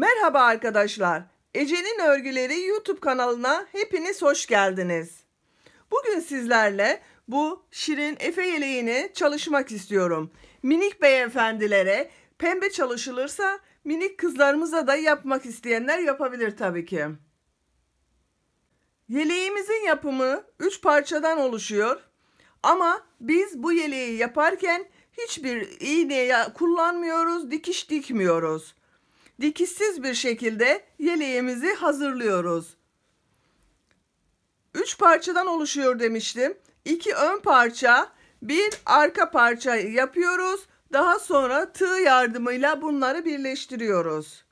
Merhaba arkadaşlar. Ece'nin Örgüleri YouTube kanalına hepiniz hoş geldiniz. Bugün sizlerle bu şirin efe yeleğini çalışmak istiyorum. Minik beyefendilere pembe çalışılırsa minik kızlarımıza da yapmak isteyenler yapabilir tabii ki. Yeleğimizin yapımı 3 parçadan oluşuyor. Ama biz bu yeleği yaparken hiçbir iğne kullanmıyoruz, dikiş dikmiyoruz. Dikişsiz bir şekilde yeleğimizi hazırlıyoruz. 3 parçadan oluşuyor demiştim. 2 ön parça, bir arka parça yapıyoruz. Daha sonra tığ yardımıyla bunları birleştiriyoruz.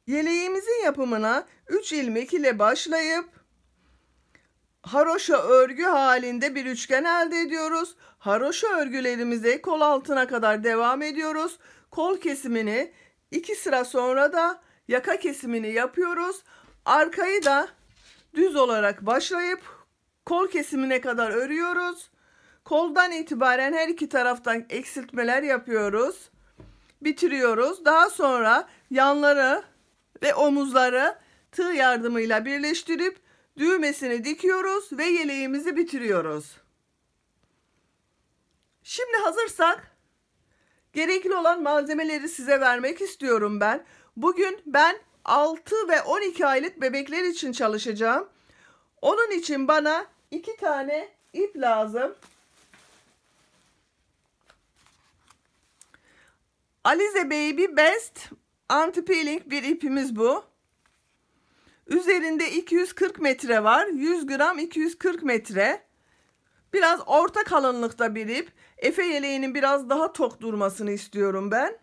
Yeleğimizin yapımına 3 ilmek ile başlayıp haroşa örgü halinde bir üçgen elde ediyoruz. Haroşa örgülerimize kol altına kadar devam ediyoruz. Kol kesimini 2 sıra sonra da yaka kesimini yapıyoruz. Arkayı da düz olarak başlayıp kol kesimine kadar örüyoruz. Koldan itibaren her iki taraftan eksiltmeler yapıyoruz. Bitiriyoruz. Daha sonra yanları ve omuzları tığ yardımıyla birleştirip düğmesini dikiyoruz ve yeleğimizi bitiriyoruz. Şimdi hazırsak gerekli olan malzemeleri size vermek istiyorum ben. Bugün ben 6 ve 12 aylık bebekler için çalışacağım. Onun için bana 2 tane ip lazım. Alize Baby Best Anti-Peeling bir ipimiz bu. Üzerinde 240 metre var. 100 gram 240 metre. Biraz orta kalınlıkta bir ip. Efe yeleğinin biraz daha tok durmasını istiyorum ben.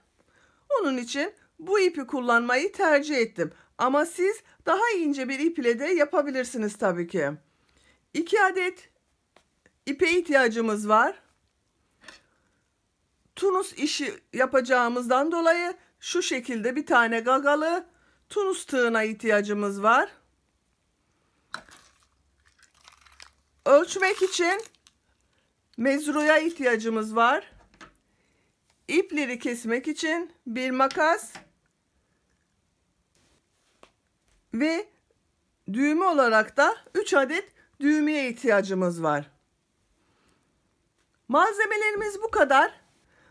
Onun için bu ipi kullanmayı tercih ettim. Ama siz daha ince bir ip ile de yapabilirsiniz tabii ki. 2 adet ipe ihtiyacımız var. Tunus işi yapacağımızdan dolayı şu şekilde bir tane gagalı tunus tığına ihtiyacımız var. Ölçmek için mezruya ihtiyacımız var. İpleri kesmek için bir makas ve düğme olarak da 3 adet düğmeye ihtiyacımız var. Malzemelerimiz bu kadar.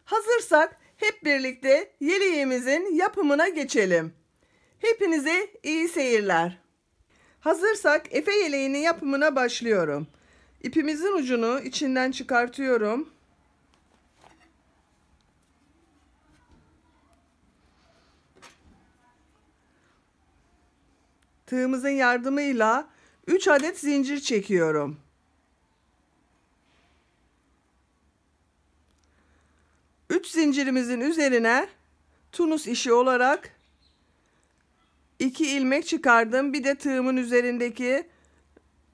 Hazırsak hep birlikte yeleğimizin yapımına geçelim. Hepinize iyi seyirler. Hazırsak efe yeleğinin yapımına başlıyorum. İpimizin ucunu içinden çıkartıyorum. Tığımızın yardımıyla 3 adet zincir çekiyorum. Üç zincirimizin üzerine tunus işi olarak 2 ilmek çıkardım. Bir de tığımın üzerindeki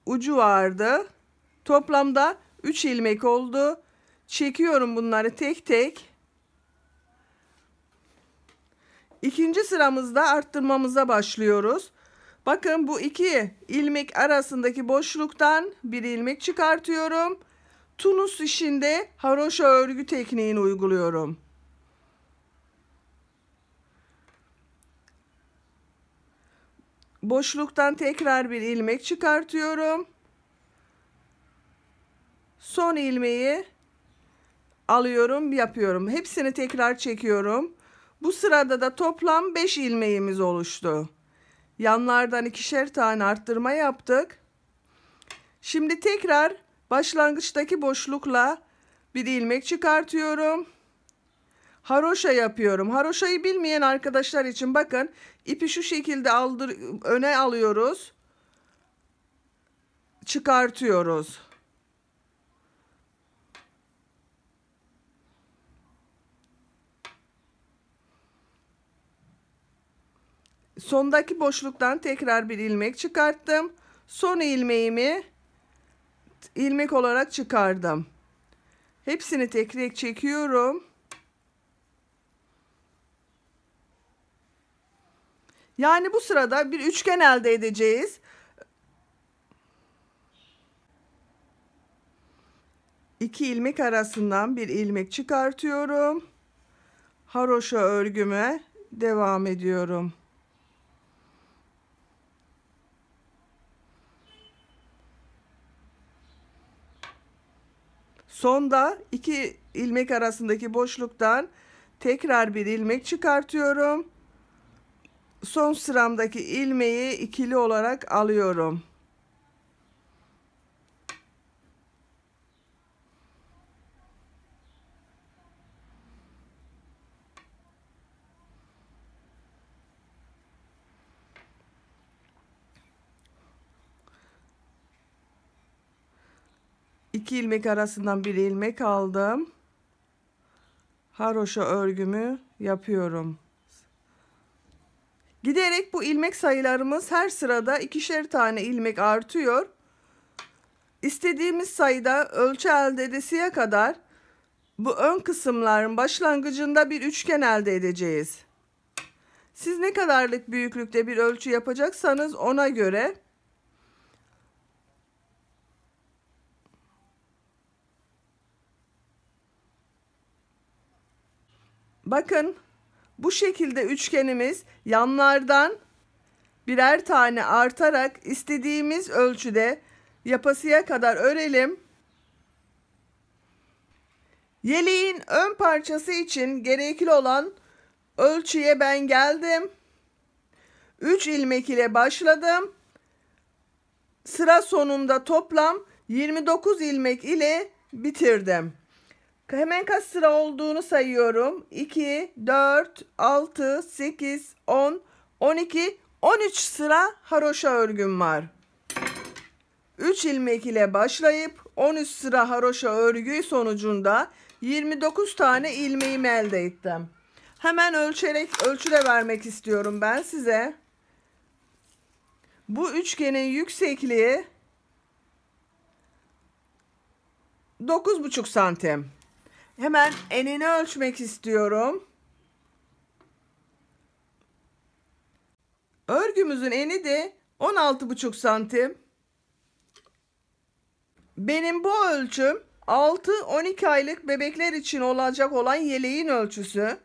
ucu vardı. Toplamda 3 ilmek oldu. Çekiyorum bunları tek tek. İkinci sıramızda arttırmamıza başlıyoruz. Bakın bu 2 ilmek arasındaki boşluktan bir ilmek çıkartıyorum. Tunus işinde haroşa örgü tekniğini uyguluyorum. Boşluktan tekrar bir ilmek çıkartıyorum. Son ilmeği alıyorum, yapıyorum. Hepsini tekrar çekiyorum. Bu sırada da toplam 5 ilmeğimiz oluştu. Yanlardan 2'şer tane arttırma yaptık. Şimdi tekrar başlangıçtaki boşlukla bir ilmek çıkartıyorum. Haroşa yapıyorum. Haroşayı bilmeyen arkadaşlar için bakın ipi şu şekilde öne alıyoruz. Çıkartıyoruz. Sondaki boşluktan tekrar bir ilmek çıkarttım. Son ilmeğimi ilmek olarak çıkardım. Hepsini tek tek çekiyorum. Yani bu sırada bir üçgen elde edeceğiz. İki ilmek arasından bir ilmek çıkartıyorum. Haroşa örgüme devam ediyorum. Sonda 2 ilmek arasındaki boşluktan tekrar bir ilmek çıkartıyorum. Son sıramdaki ilmeği ikili olarak alıyorum. İki ilmek arasından bir ilmek aldım. Haroşa örgümü yapıyorum. Giderek bu ilmek sayılarımız her sırada ikişer tane ilmek artıyor. İstediğimiz sayıda ölçü elde edesiye kadar bu ön kısımların başlangıcında bir üçgen elde edeceğiz. Siz ne kadarlık büyüklükte bir ölçü yapacaksanız ona göre bakın, bu şekilde üçgenimiz yanlardan birer tane artarak istediğimiz ölçüde yapasıya kadar örelim. Yeleğin ön parçası için gerekli olan ölçüye ben geldim. 3 ilmek ile başladım. Sıra sonunda toplam 29 ilmek ile bitirdim. Hemen kaç sıra olduğunu sayıyorum. 2, 4, 6, 8, 10, 12, 13 sıra haroşa örgüm var. 3 ilmek ile başlayıp 13 sıra haroşa örgü sonucunda 29 tane ilmeğimi elde ettim. Hemen ölçü de vermek istiyorum ben size. Bu üçgenin yüksekliği 9,5 santim. Hemen enini ölçmek istiyorum. Örgümüzün eni de 16,5 santim. Benim bu ölçüm 6-12 aylık bebekler için olacak olan yeleğin ölçüsü.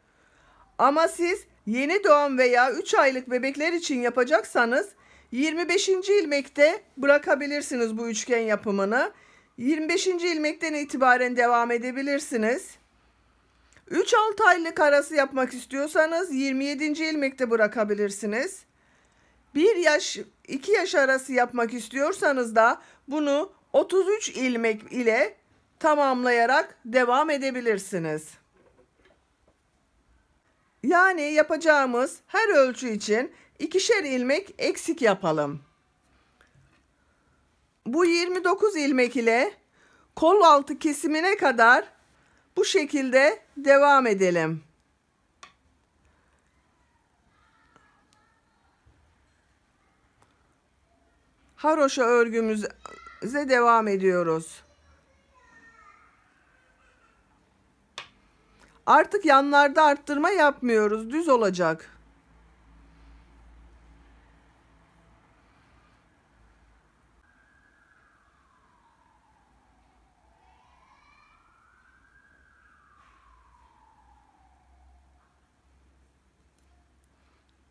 Ama siz yeni doğan veya 3 aylık bebekler için yapacaksanız 25. ilmekte bırakabilirsiniz bu üçgen yapımını. 25. ilmekten itibaren devam edebilirsiniz. 3-6 aylık arası yapmak istiyorsanız 27. ilmekte bırakabilirsiniz. 1 yaş 2 yaş arası yapmak istiyorsanız da bunu 33 ilmek ile tamamlayarak devam edebilirsiniz. Yani yapacağımız her ölçü için ikişer ilmek eksik yapalım. Bu 29 ilmek ile kol altı kesimine kadar bu şekilde devam edelim. Haroşa örgümüze devam ediyoruz. Artık yanlarda arttırma yapmıyoruz. Düz olacak.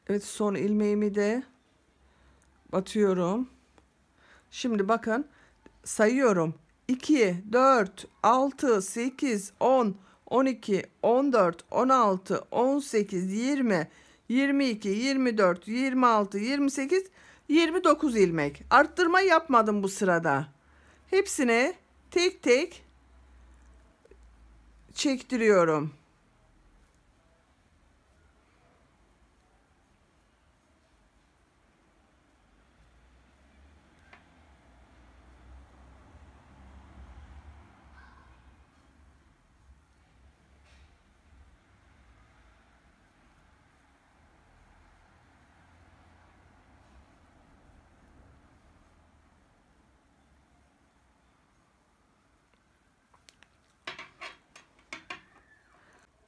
Evet, son ilmeğimi de batıyorum. Şimdi bakın, sayıyorum. 2, 4, 6, 8, 10, 12, 14, 16, 18, 20, 22, 24, 26, 28, 29 ilmek. Arttırma yapmadım bu sırada. Hepsini tek tek çektiriyorum.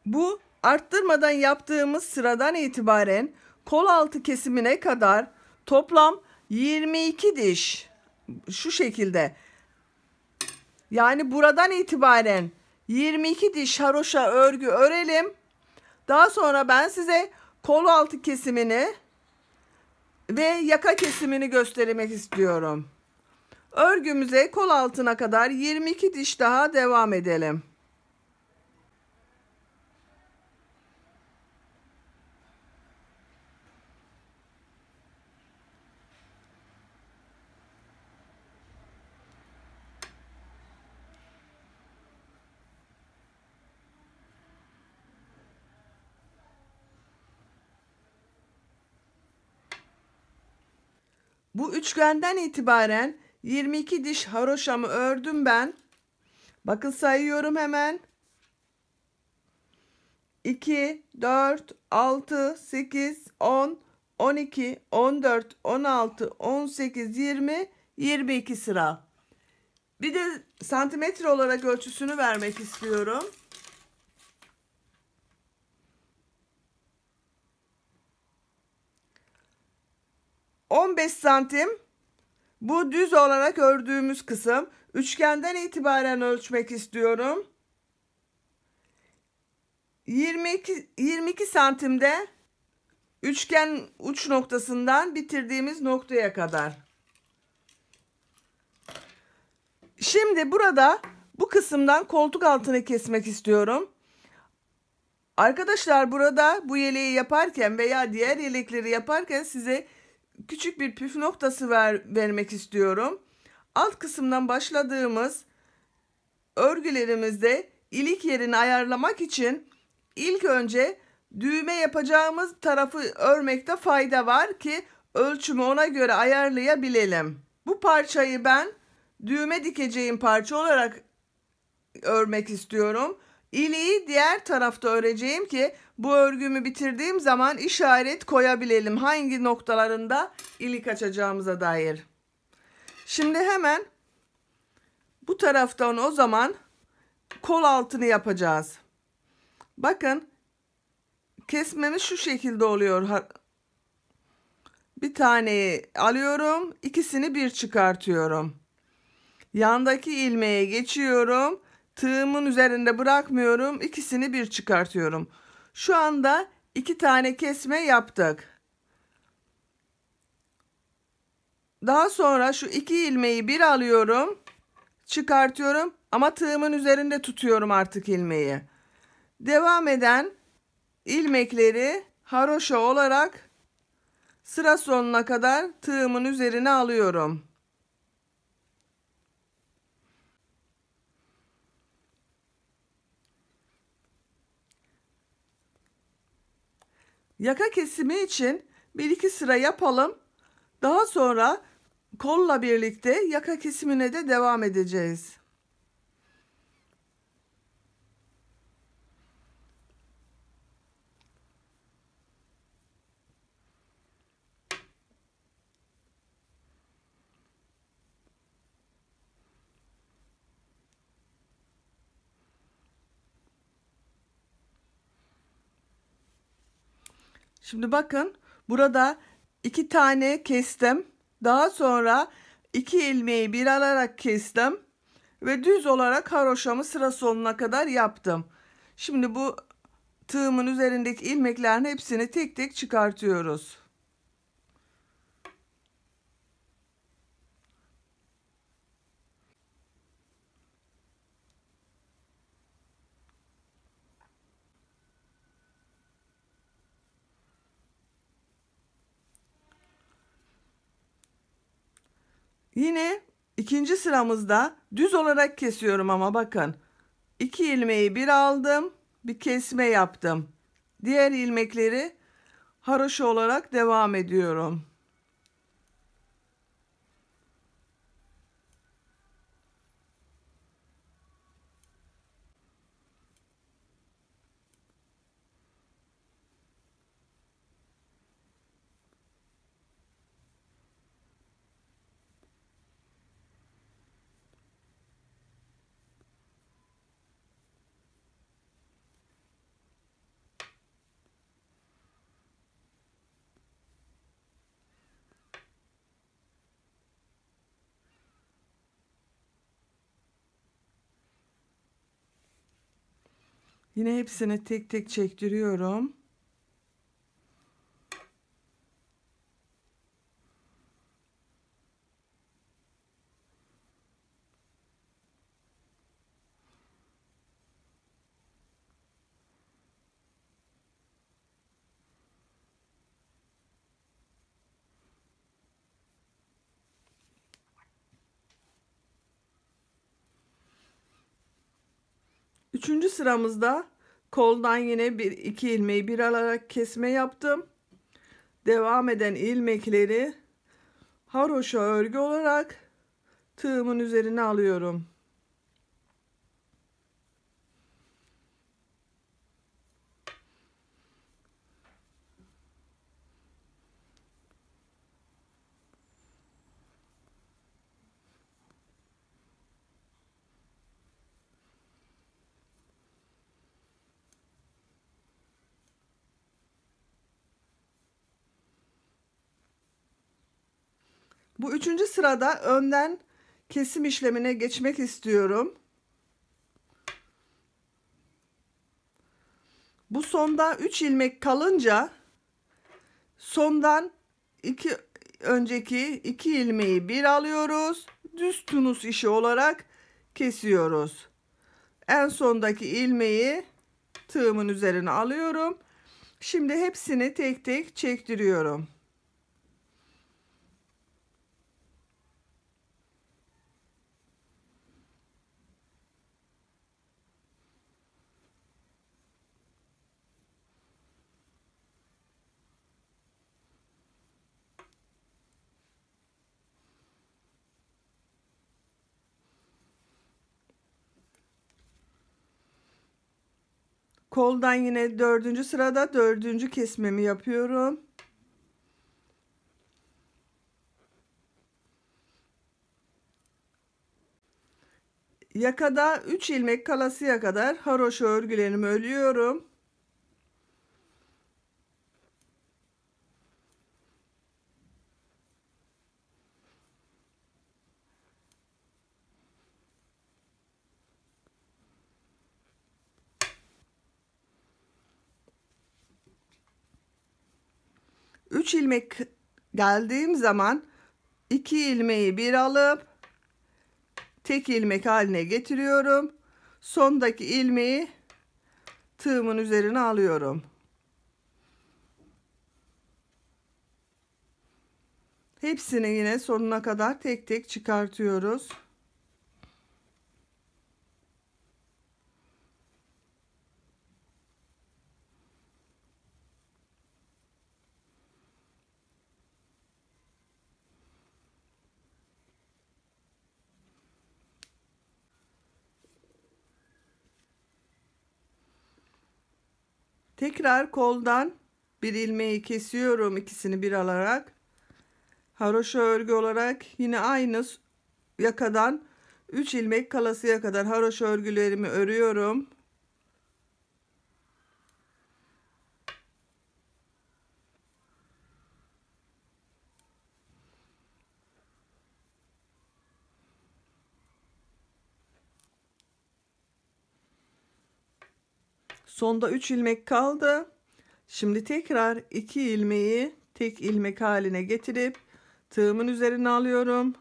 Bu arttırmadan yaptığımız sıradan itibaren kol altı kesimine kadar toplam 22 diş şu şekilde. Yani buradan itibaren 22 diş haroşa örgü örelim. Daha sonra ben size kol altı kesimini ve yaka kesimini göstermek istiyorum. Örgümüze kol altına kadar 22 diş daha devam edelim. Bu üçgenden itibaren 22 diş haroşamı ördüm ben. Bakın sayıyorum hemen. 2, 4, 6, 8, 10, 12, 14, 16, 18, 20, 22 sıra. Bir de santimetre olarak ölçüsünü vermek istiyorum. ...15 santim. Bu düz olarak ördüğümüz kısım. Üçgenden itibaren ölçmek istiyorum. 22 santimde üçgen uç noktasından bitirdiğimiz noktaya kadar. Şimdi burada bu kısımdan koltuk altını kesmek istiyorum. Arkadaşlar burada bu yeleği yaparken veya diğer yelekleri yaparken size küçük bir püf noktası vermek istiyorum. Alt kısımdan başladığımız örgülerimizde ilik yerini ayarlamak için ilk önce düğme yapacağımız tarafı örmekte fayda var ki ölçümü ona göre ayarlayabilelim. Bu parçayı ben düğme dikeceğim parça olarak örmek istiyorum. İliği diğer tarafta öreceğim ki bu örgümü bitirdiğim zaman işaret koyabilelim hangi noktalarında ilik açacağımıza dair. Şimdi hemen bu taraftan o zaman kol altını yapacağız. Bakın kesmemiz şu şekilde oluyor. Bir taneyi alıyorum, ikisini bir çıkartıyorum. Yandaki ilmeğe geçiyorum. Tığımın üzerinde bırakmıyorum. İkisini bir çıkartıyorum. Şu anda 2 tane kesme yaptık. Daha sonra şu 2 ilmeği bir alıyorum. Çıkartıyorum ama tığımın üzerinde tutuyorum artık ilmeği. Devam eden ilmekleri haroşa olarak sıra sonuna kadar tığımın üzerine alıyorum. Yaka kesimi için 1-2 sıra yapalım. Daha sonra kolla birlikte yaka kesimine de devam edeceğiz. Şimdi bakın burada 2 tane kestim. Daha sonra 2 ilmeği bir alarak kestim ve düz olarak haroşamı sıra sonuna kadar yaptım. Şimdi bu tığımın üzerindeki ilmeklerin hepsini tek tek çıkartıyoruz. Yine ikinci sıramızda düz olarak kesiyorum ama bakın 2 ilmeği bir aldım, bir kesme yaptım. Diğer ilmekleri haroşa olarak devam ediyorum. Yine hepsini tek tek çektiriyorum. Üçüncü sıramızda koldan yine iki ilmeği bir alarak kesme yaptım. Devam eden ilmekleri haroşa örgü olarak tığımın üzerine alıyorum. Bu üçüncü sırada önden kesim işlemine geçmek istiyorum. Bu sonda 3 ilmek kalınca sondan önceki 2 ilmeği bir alıyoruz. Düz tunus işi olarak kesiyoruz. En sondaki ilmeği tığımın üzerine alıyorum. Şimdi hepsini tek tek çektiriyorum. Koldan yine dördüncü sırada dördüncü kesmemi yapıyorum. Yakada 3 ilmek kalasıya kadar haroşa örgülerimi örüyorum. Üç ilmek geldiğim zaman 2 ilmeği bir alıp tek ilmek haline getiriyorum. Sondaki ilmeği tığımın üzerine alıyorum. Hepsini yine sonuna kadar tek tek çıkartıyoruz. Tekrar koldan bir ilmeği kesiyorum, ikisini bir alarak. Haroşa örgü olarak yine aynı yakadan 3 ilmek kalasıya kadar haroşa örgülerimi örüyorum. Sonda 3 ilmek kaldı. Şimdi tekrar 2 ilmeği tek ilmek haline getirip tığımın üzerine alıyorum.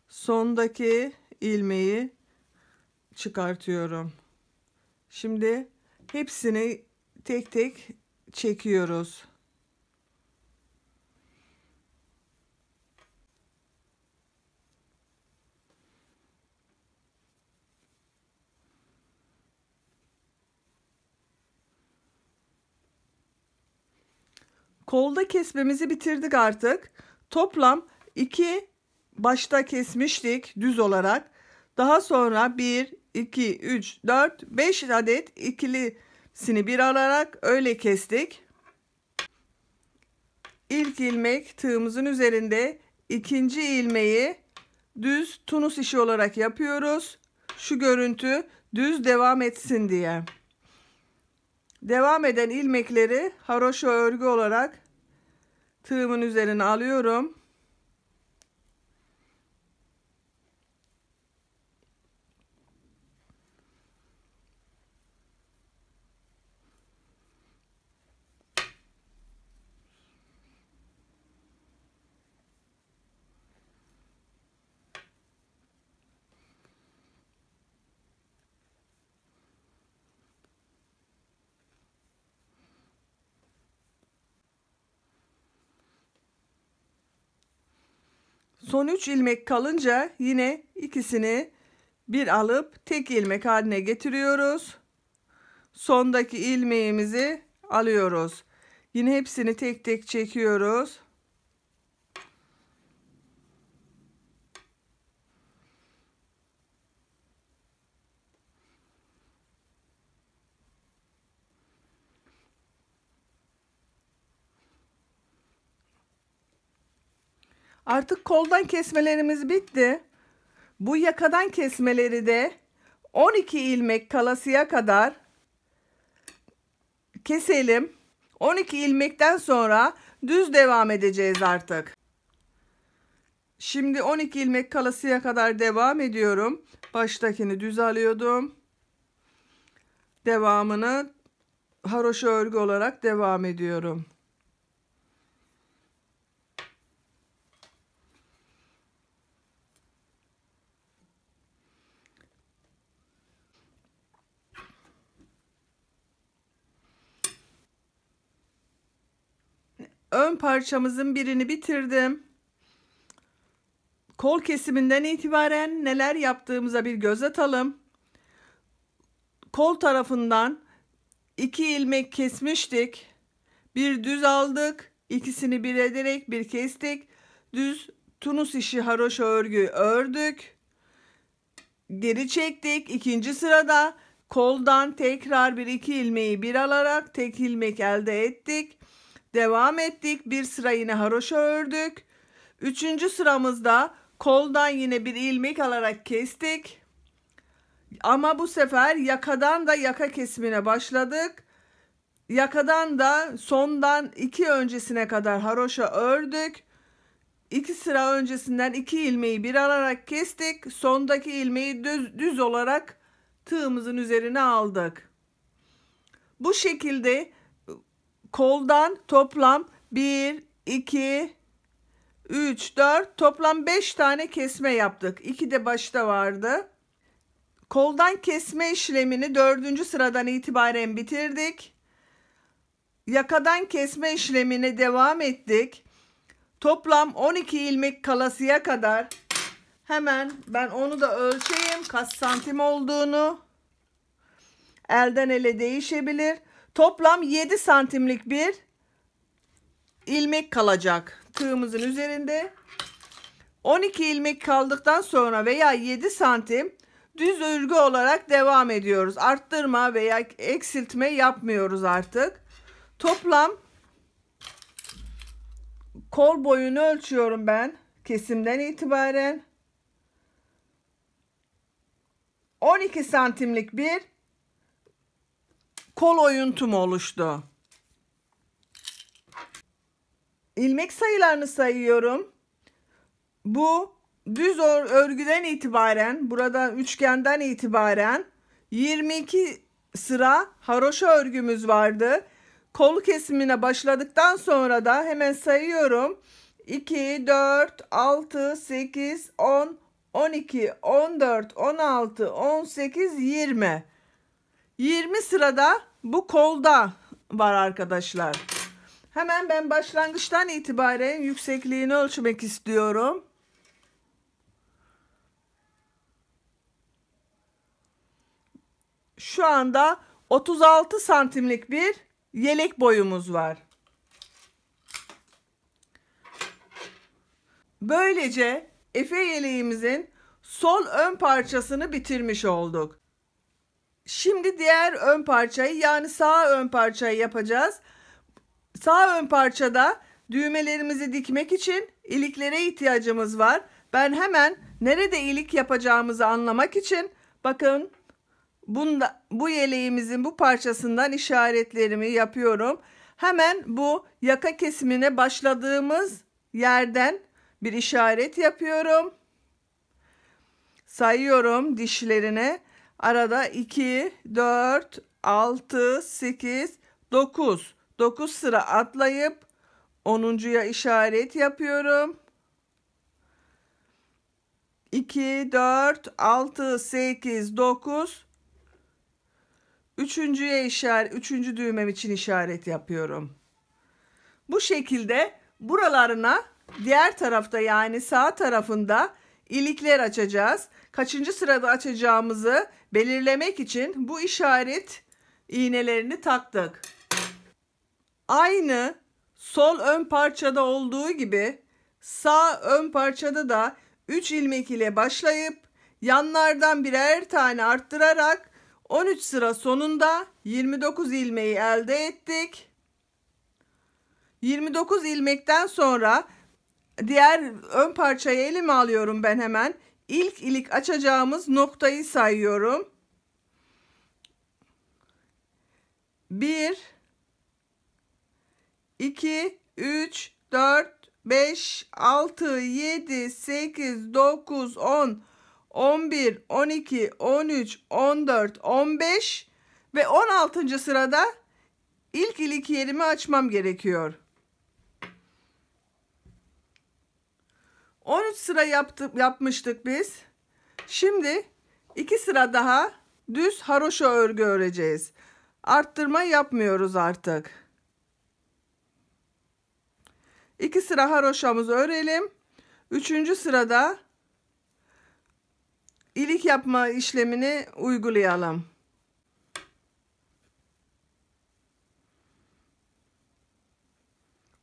Sondaki ilmeği çıkartıyorum. Şimdi hepsini tek tek çekiyoruz. Kolda kesmemizi bitirdik artık. Toplam 2 başta kesmiştik düz olarak. Daha sonra 1, 2, 3, 4, 5 adet ikilisini bir alarak öyle kestik. İlk ilmek tığımızın üzerinde, ikinci ilmeği düz tunus işi olarak yapıyoruz. Şu görüntü düz devam etsin diye. Devam eden ilmekleri haroşa örgü olarak tığımın üzerine alıyorum. Son 3 ilmek kalınca yine ikisini bir alıp tek ilmek haline getiriyoruz. Sondaki ilmeğimizi alıyoruz. Yine hepsini tek tek çekiyoruz. Artık koldan kesmelerimiz bitti. Bu yakadan kesmeleri de 12 ilmek kalasıya kadar keselim. 12 ilmekten sonra düz devam edeceğiz artık. Şimdi 12 ilmek kalasıya kadar devam ediyorum. Baştakini düz alıyordum. Devamını haroşa örgü olarak devam ediyorum. Ön parçamızın birini bitirdim. Kol kesiminden itibaren neler yaptığımıza bir göz atalım. Kol tarafından 2 ilmek kesmiştik. Bir düz aldık. İkisini bir ederek bir kestik. Düz tunus işi haroşa örgü ördük. Geri çektik. İkinci sırada koldan tekrar bir iki ilmeği bir alarak tek ilmek elde ettik. Devam ettik. Bir sıra yine haroşa ördük. Üçüncü sıramızda koldan yine bir ilmek alarak kestik. Ama bu sefer yakadan da yaka kesimine başladık. Yakadan da sondan 2 öncesine kadar haroşa ördük. 2 sıra öncesinden 2 ilmeği bir alarak kestik. Sondaki ilmeği düz olarak tığımızın üzerine aldık. Bu şekilde koldan toplam 1, 2, 3, 4 toplam 5 tane kesme yaptık. 2 de başta vardı. Koldan kesme işlemini 4. sıradan itibaren bitirdik. Yakadan kesme işlemine devam ettik. Toplam 12 ilmek kalasıya kadar. Hemen ben onu da ölçeyim kaç santim olduğunu. Elden ele değişebilir. Toplam 7 santimlik bir ilmek kalacak tığımızın üzerinde. 12 ilmek kaldıktan sonra veya 7 santim düz örgü olarak devam ediyoruz. Arttırma veya eksiltme yapmıyoruz artık. Toplam kol boyunu ölçüyorum ben kesimden itibaren. 12 santimlik bir kol oyuntum oluştu. İlmek sayılarını sayıyorum. Bu düz örgüden itibaren, burada üçgenden itibaren 22 sıra haroşa örgümüz vardı. Kol kesimine başladıktan sonra da hemen sayıyorum. 2, 4, 6, 8, 10, 12, 14, 16, 18, 20. 20 sırada bu kolda var arkadaşlar. Hemen ben başlangıçtan itibaren yüksekliğini ölçmek istiyorum. Şu anda 36 santimlik bir yelek boyumuz var. Böylece Efe yeleğimizin sol ön parçasını bitirmiş olduk. Şimdi diğer ön parçayı yani sağ ön parçayı yapacağız. Sağ ön parçada düğmelerimizi dikmek için iliklere ihtiyacımız var. Ben hemen nerede ilik yapacağımızı anlamak için bakın bu yeleğimizin bu parçasından işaretlerimi yapıyorum. Hemen bu yaka kesimine başladığımız yerden bir işaret yapıyorum. Sayıyorum dişlerine. Arada 2, 4, 6, 8, 9. 9 sıra atlayıp 10'uncuya işaret yapıyorum. 2, 4, 6, 8, 9. Üçüncü düğmem için işaret yapıyorum. Bu şekilde buralarına diğer tarafta yani sağ tarafında ilikler açacağız. Kaçıncı sırada açacağımızı belirlemek için bu işaret iğnelerini taktık. Aynı sol ön parçada olduğu gibi sağ ön parçada da 3 ilmek ile başlayıp yanlardan birer tane arttırarak 13 sıra sonunda 29 ilmeği elde ettik. 29 ilmekten sonra diğer ön parçayı elime alıyorum ben hemen. İlk ilik açacağımız noktayı sayıyorum. 1 2 3 4 5 6 7 8 9 10 11 12 13 14 15 ve 16. sırada ilk ilik yerimi açmam gerekiyor. 13 sıra yapmıştık biz. Şimdi 2 sıra daha düz haroşa örgü öreceğiz. Arttırma yapmıyoruz artık. 2 sıra haroşamızı örelim. 3. sırada ilik yapma işlemini uygulayalım.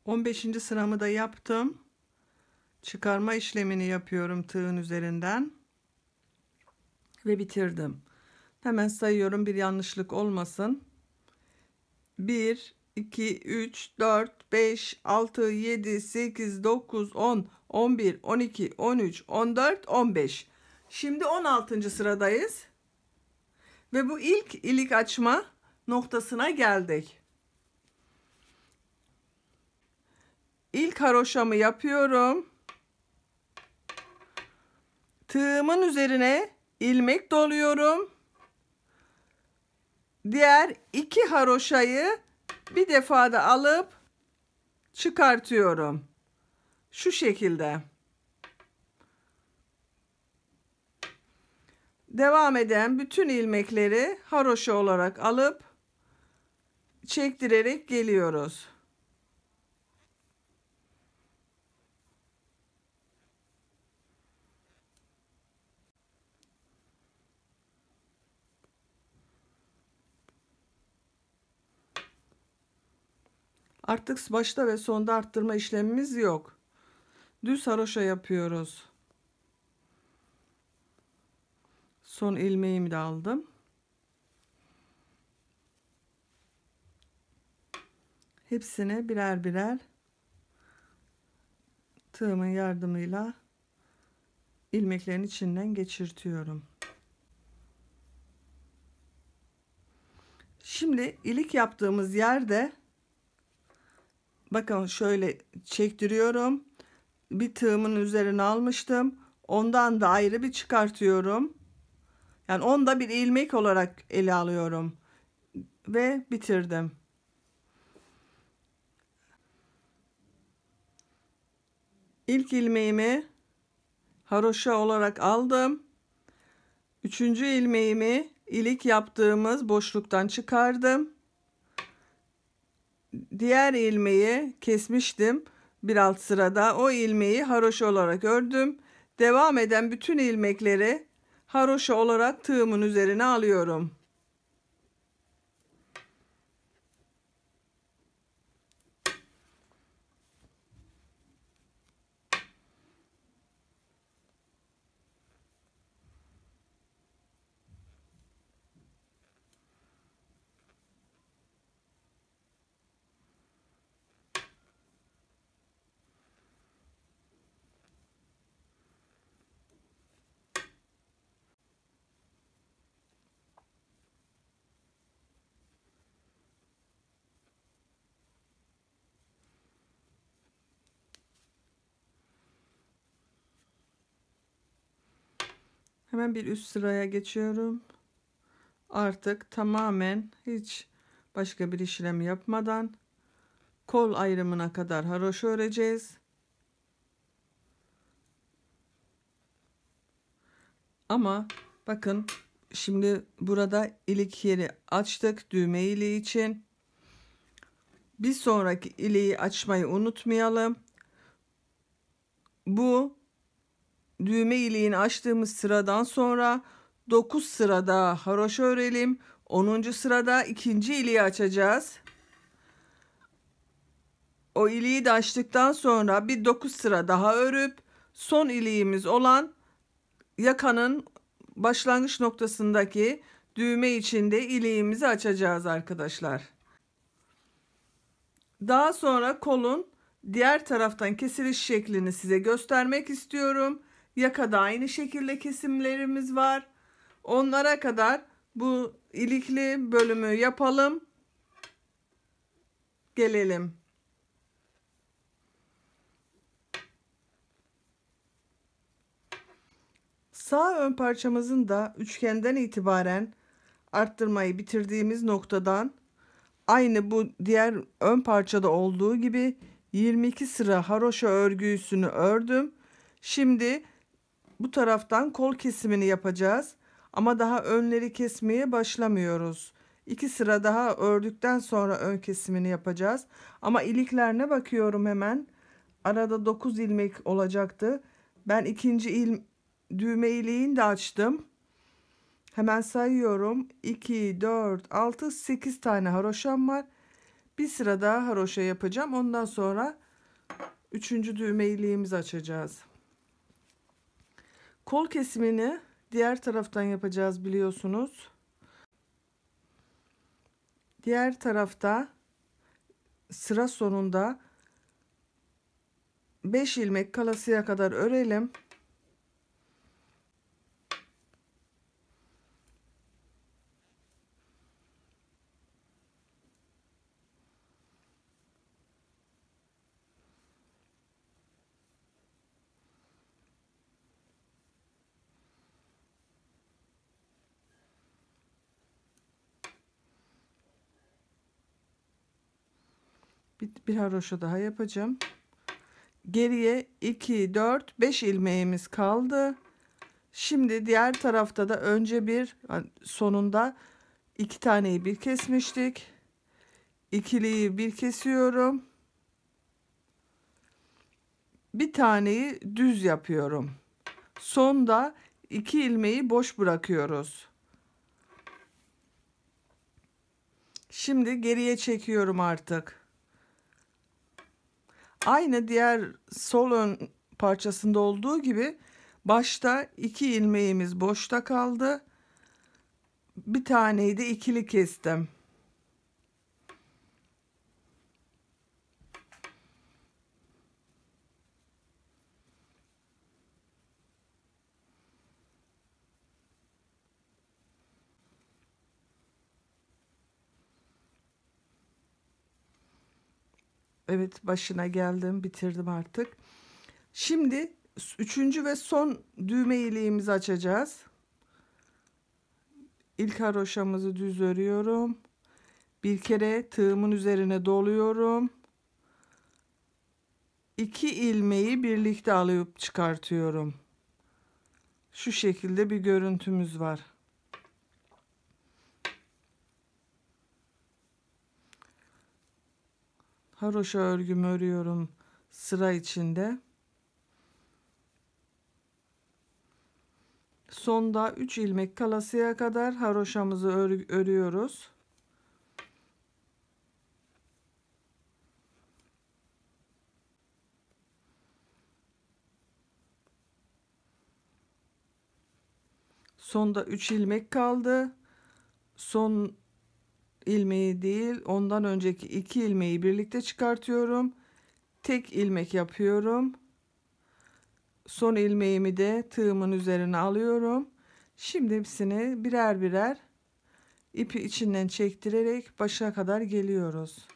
...15. sıramı da yaptım. Çıkarma işlemini yapıyorum tığın üzerinden. Ve bitirdim. Hemen sayıyorum bir yanlışlık olmasın. 1, 2, 3, 4, 5, 6, 7, 8, 9, 10, 11, 12, 13, 14, 15. Şimdi 16. sıradayız. Ve bu ilk ilik açma noktasına geldik. İlk haroşamı yapıyorum. Tığımın üzerine ilmek doluyorum. Diğer 2 haroşayı bir defada alıp çıkartıyorum. Şu şekilde. Devam eden bütün ilmekleri haroşa olarak alıp çektirerek geliyoruz. Artık başta ve sonda arttırma işlemimiz yok. Düz haroşa yapıyoruz. Son ilmeğimi de aldım. Hepsini birer birer tığımın yardımıyla ilmeklerin içinden geçirtiyorum. Şimdi ilik yaptığımız yerde bakın şöyle çektiriyorum. Bir tığımın üzerine almıştım. Ondan da ayrı bir çıkartıyorum. Yani onda bir ilmek olarak ele alıyorum. Ve bitirdim. İlk ilmeğimi haroşa olarak aldım. 3. ilmeğimi ilik yaptığımız boşluktan çıkardım. Diğer ilmeği kesmiştim. Bir alt sırada o ilmeği haroşa olarak ördüm. Devam eden bütün ilmekleri haroşa olarak tığımın üzerine alıyorum. Hemen bir üst sıraya geçiyorum. Artık tamamen hiç başka bir işlem yapmadan kol ayrımına kadar haroşa öreceğiz. Ama bakın şimdi burada ilik yeri açtık düğme iliği için. Bir sonraki iliği açmayı unutmayalım. Bu düğme iliğini açtığımız sıradan sonra 9 sırada haroşa örelim. 10. sırada ikinci iliği açacağız. O iliği de açtıktan sonra bir 9 sıra daha örüp son iliğimiz olan yakanın başlangıç noktasındaki düğme içinde iliğimizi açacağız arkadaşlar. Daha sonra kolun diğer taraftan kesiliş şeklini size göstermek istiyorum. Yakada aynı şekilde kesimlerimiz var. Onlara kadar bu ilikli bölümü yapalım. Gelelim. Sağ ön parçamızın da üçgenden itibaren arttırmayı bitirdiğimiz noktadan aynı bu diğer ön parçada olduğu gibi 22 sıra haroşa örgüsünü ördüm. Şimdi bu taraftan kol kesimini yapacağız. Ama daha önleri kesmeye başlamıyoruz. 2 sıra daha ördükten sonra ön kesimini yapacağız. Ama iliklerine bakıyorum hemen. Arada 9 ilmek olacaktı. Ben ikinci düğme iliğini de açtım. Hemen sayıyorum. 2, 4, 6, 8 tane haroşam var. Bir sıra daha haroşa yapacağım. Ondan sonra 3. düğme iliğimizi açacağız. Kol kesimini diğer taraftan yapacağız biliyorsunuz. Diğer tarafta sıra sonunda 5 ilmek kalasıya kadar örelim. Bir haroşa daha yapacağım. Geriye 2, 4, 5 ilmeğimiz kaldı. Şimdi diğer tarafta da önce bir sonunda 2 taneyi bir kesmiştik. İkiliyi bir kesiyorum. Bir taneyi düz yapıyorum. Sonda 2 ilmeği boş bırakıyoruz. Şimdi geriye çekiyorum artık. Aynı diğer sol ön parçasında olduğu gibi başta 2 ilmeğimiz boşta kaldı. Bir taneyi de ikili kestim. Evet, başına geldim, bitirdim artık. Şimdi 3. ve son düğme iliğimizi açacağız. İlk haroşamızı düz örüyorum. Bir kere tığımın üzerine doluyorum. 2 ilmeği birlikte alıp çıkartıyorum. Şu şekilde bir görüntümüz var. Haroşa örgümü örüyorum sıra içinde. Sonda 3 ilmek kalasıya kadar haroşamızı örüyoruz. Sonda 3 ilmek kaldı. Son ilmeği değil, ondan önceki 2 ilmeği birlikte çıkartıyorum. Tek ilmek yapıyorum. Son ilmeğimi de tığımın üzerine alıyorum. Şimdi hepsini birer birer ipi içinden çektirerek başa kadar geliyoruz.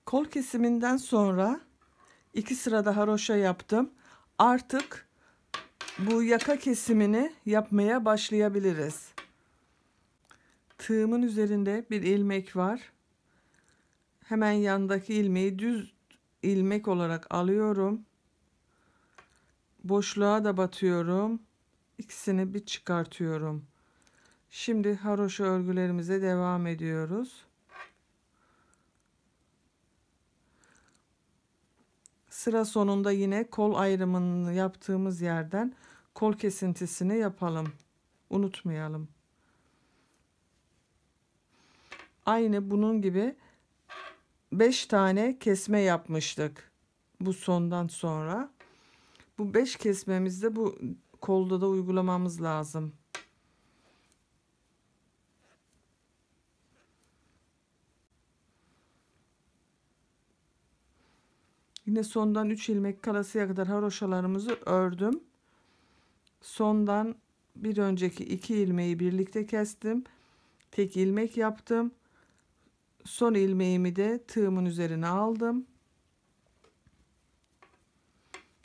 Kol kesiminden sonra 2 sırada haroşa yaptım. Artık bu yaka kesimini yapmaya başlayabiliriz. Tığımın üzerinde bir ilmek var. Hemen yandaki ilmeği düz ilmek olarak alıyorum. Boşluğa da batıyorum. İkisini bir çıkartıyorum. Şimdi haroşa örgülerimize devam ediyoruz. Sıra sonunda yine kol ayrımını yaptığımız yerden kol kesintisini yapalım. Unutmayalım. Aynı bunun gibi 5 tane kesme yapmıştık bu sondan sonra. Bu 5 kesmemizde bu kolda da uygulamamız lazım. Yine sondan 3 ilmek kalasıya kadar haroşalarımızı ördüm. Sondan bir önceki 2 ilmeği birlikte kestim. Tek ilmek yaptım. Son ilmeğimi de tığımın üzerine aldım.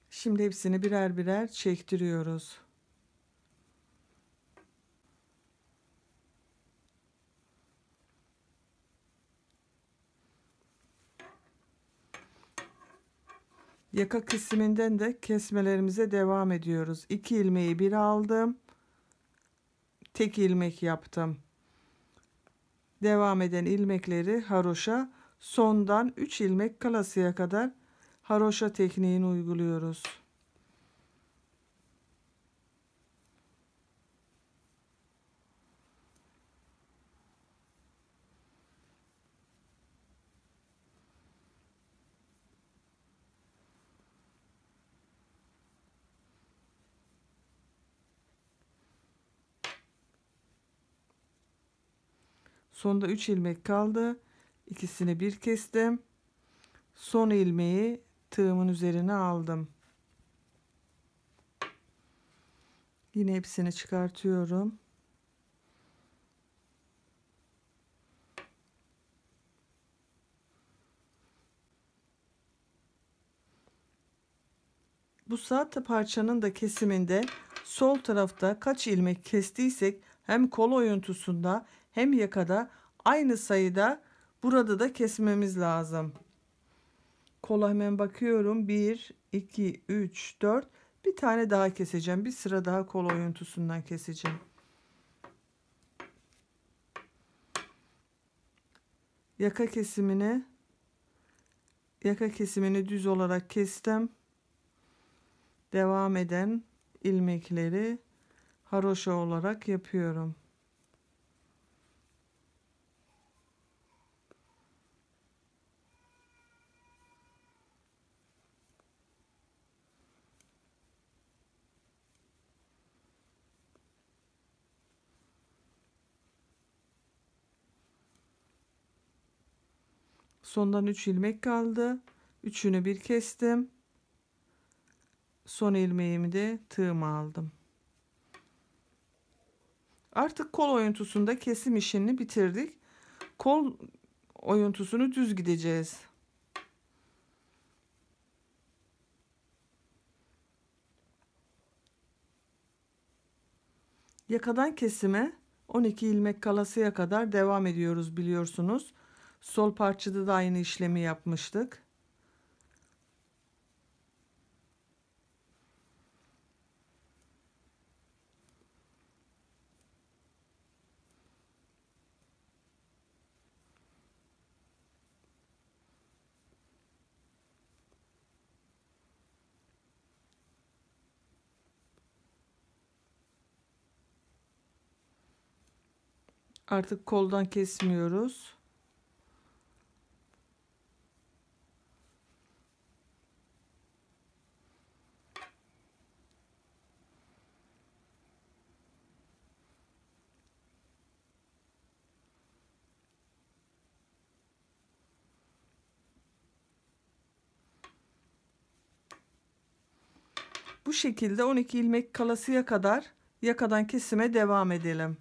Şimdi hepsini birer birer çektiriyoruz. Yaka kısmından da kesmelerimize devam ediyoruz. 2 ilmeği bir aldım. Tek ilmek yaptım. Devam eden ilmekleri haroşa, sondan 3 ilmek kalasıya kadar haroşa tekniğini uyguluyoruz. Sonda 3 ilmek kaldı. İkisini bir kestim. Son ilmeği tığımın üzerine aldım. Yine hepsini çıkartıyorum. Bu saat parçanın da kesiminde sol tarafta kaç ilmek kestiysek hem kol oyuntusunda hem yakada aynı sayıda burada da kesmemiz lazım. Kola hemen bakıyorum. 1, 2, 3, 4. Bir tane daha keseceğim. Bir sıra daha kol oyuntusundan keseceğim. Yaka kesimini düz olarak kestim. Devam eden ilmekleri haroşa olarak yapıyorum. Sondan 3 ilmek kaldı. Üçünü bir kestim. Son ilmeğimi de tığıma aldım. Artık kol oyuntusunda kesim işini bitirdik. Kol oyuntusunu düz gideceğiz. Yakadan kesime 12 ilmek kalasıya kadar devam ediyoruz biliyorsunuz. Sol parçada da aynı işlemi yapmıştık. Artık koldan kesmiyoruz. Bu şekilde 12 ilmek kalasıya kadar yakadan kesime devam edelim.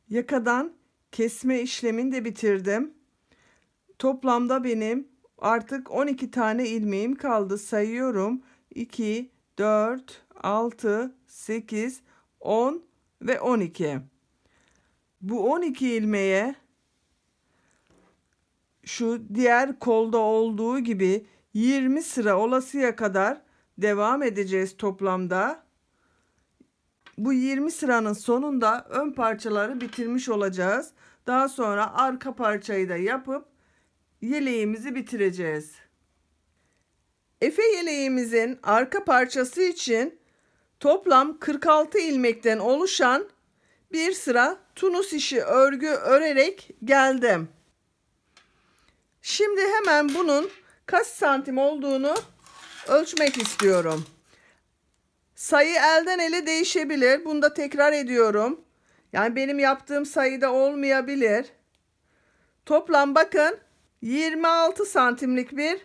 Yakadan kesme işlemini de bitirdim. Toplamda benim artık 12 tane ilmeğim kaldı. Sayıyorum. 2, 4, 6, 8, 10 ve 12. Bu 12 ilmeğe şu diğer kolda olduğu gibi 20 sıra olasıya kadar devam edeceğiz toplamda. Bu 20 sıranın sonunda ön parçaları bitirmiş olacağız. Daha sonra arka parçayı da yapıp yeleğimizi bitireceğiz. Efe yeleğimizin arka parçası için toplam 46 ilmekten oluşan bir sıra tunus işi örgü örerek geldim. Şimdi hemen bunun kaç santim olduğunu ölçmek istiyorum. Sayı elden ele değişebilir. Bunu da tekrar ediyorum. Yani benim yaptığım sayıda olmayabilir. Toplam bakın 26 santimlik bir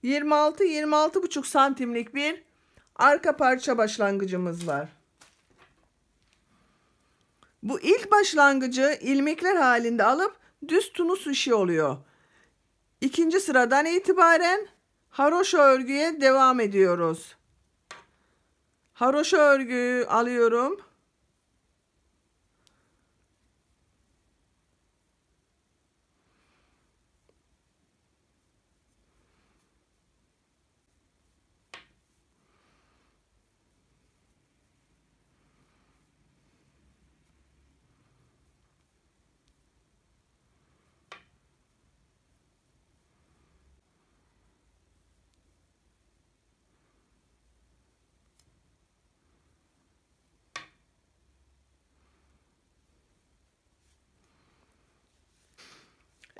26-26,5 santimlik bir arka parça başlangıcımız var. Bu ilk başlangıcı ilmekler halinde alıp düz tunus işi oluyor. İkinci sıradan itibaren haroşa örgüye devam ediyoruz. Haroşa örgüyü alıyorum.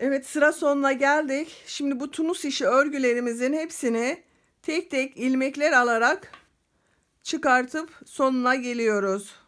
Evet, sıra sonuna geldik. Şimdi bu tunus işi örgülerimizin hepsini tek tek ilmekler alarak çıkartıp sonuna geliyoruz.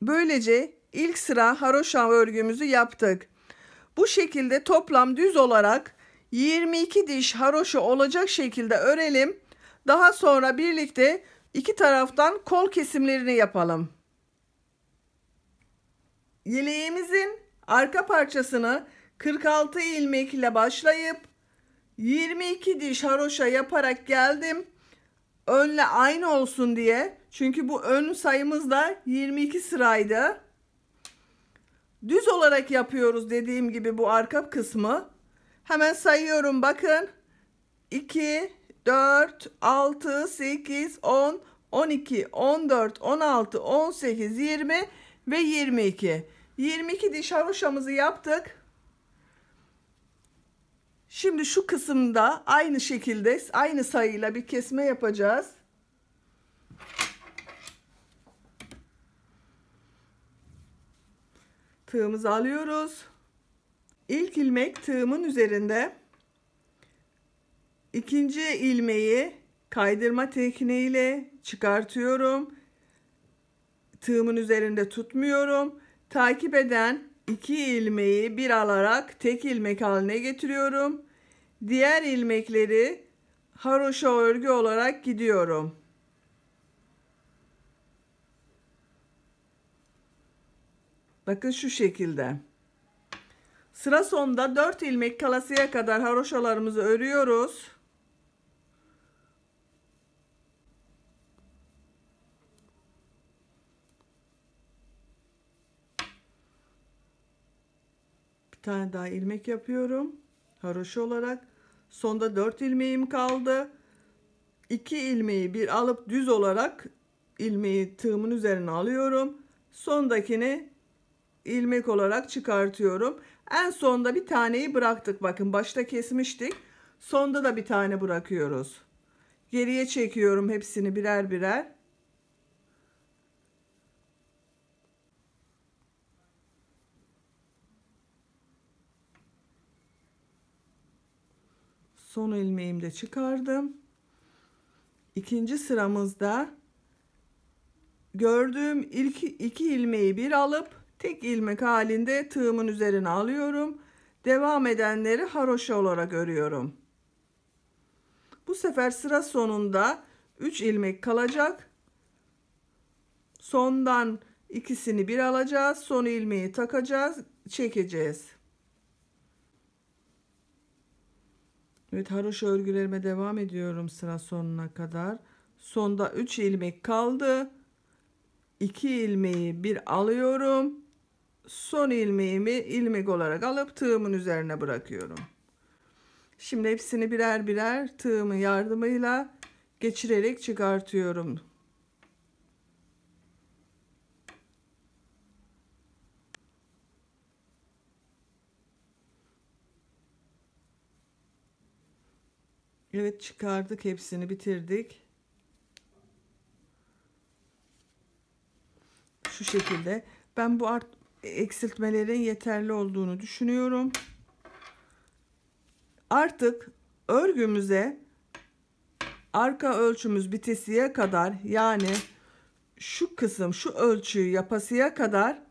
Böylece ilk sıra haroşa örgümüzü yaptık. Bu şekilde toplam düz olarak 22 diş haroşa olacak şekilde örelim. Daha sonra birlikte iki taraftan kol kesimlerini yapalım. Yeleğimizin arka parçasını 46 ilmek ile başlayıp 22 diş haroşa yaparak geldim. Önle aynı olsun diye. Çünkü bu ön sayımız da 22 sıraydı. Düz olarak yapıyoruz dediğim gibi bu arka kısmı. Hemen sayıyorum bakın. 2, 4, 6, 8, 10, 12, 14, 16, 18, 20 ve 22. 22 diş haroşamızı yaptık. Şimdi şu kısımda aynı şekilde aynı sayıyla bir kesme yapacağız. Tığımızı alıyoruz. İlk ilmek tığımın üzerinde. İkinci ilmeği kaydırma tekniğiyle çıkartıyorum. Tığımın üzerinde tutmuyorum. Takip eden iki ilmeği bir alarak tek ilmek haline getiriyorum. Diğer ilmekleri haroşa örgü olarak gidiyorum. Bakın şu şekilde. Sıra sonunda 4 ilmek kalasıya kadar haroşalarımızı örüyoruz. Bir tane daha ilmek yapıyorum. Haroşa olarak. Sonda 4 ilmeğim kaldı. 2 ilmeği bir alıp düz olarak ilmeği tığımın üzerine alıyorum. Sondakini ilmek olarak çıkartıyorum. En sonda bir taneyi bıraktık. Bakın başta kesmiştik. Sonda da bir tane bırakıyoruz. Geriye çekiyorum hepsini birer birer. Son ilmeğimi de çıkardım. İkinci sıramızda gördüğüm ilk iki ilmeği bir alıp tek ilmek halinde tığımın üzerine alıyorum. Devam edenleri haroşa olarak örüyorum. Bu sefer sıra sonunda 3 ilmek kalacak. Sondan ikisini bir alacağız. Son ilmeği takacağız, çekeceğiz. Evet, haroşa örgülerime devam ediyorum sıra sonuna kadar. Sonda 3 ilmek kaldı. 2 ilmeği bir alıyorum. Son ilmeğimi ilmek olarak alıp tığımın üzerine bırakıyorum. Şimdi hepsini birer birer tığımın yardımıyla geçirerek çıkartıyorum. Evet, çıkardık, hepsini bitirdik. Şu şekilde. Ben bu eksiltmelerin yeterli olduğunu düşünüyorum. Artık örgümüze arka ölçümüz bitesiye kadar, yani şu kısım, şu ölçüyü yapasıya kadar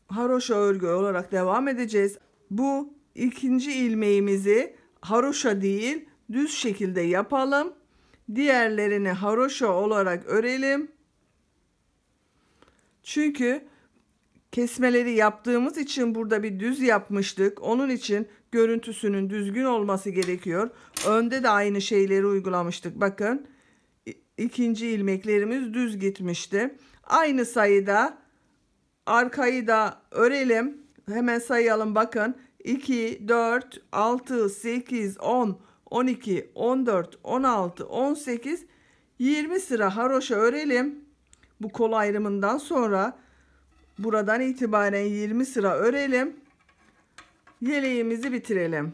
haroşa örgü olarak devam edeceğiz. Bu ikinci ilmeğimizi haroşa değil düz şekilde yapalım. Diğerlerini haroşa olarak örelim. Çünkü kesmeleri yaptığımız için burada bir düz yapmıştık. Onun için görüntüsünün düzgün olması gerekiyor. Önde de aynı şeyleri uygulamıştık. Bakın, ikinci ilmeklerimiz düz gitmişti. Aynı sayıda arkayı da örelim. Hemen sayalım, bakın. 2, 4, 6, 8, 10, 12, 14, 16, 18, 20 sıra haroşa örelim. Bu kol ayrımından sonra buradan itibaren 20 sıra örelim. Yeleğimizi bitirelim.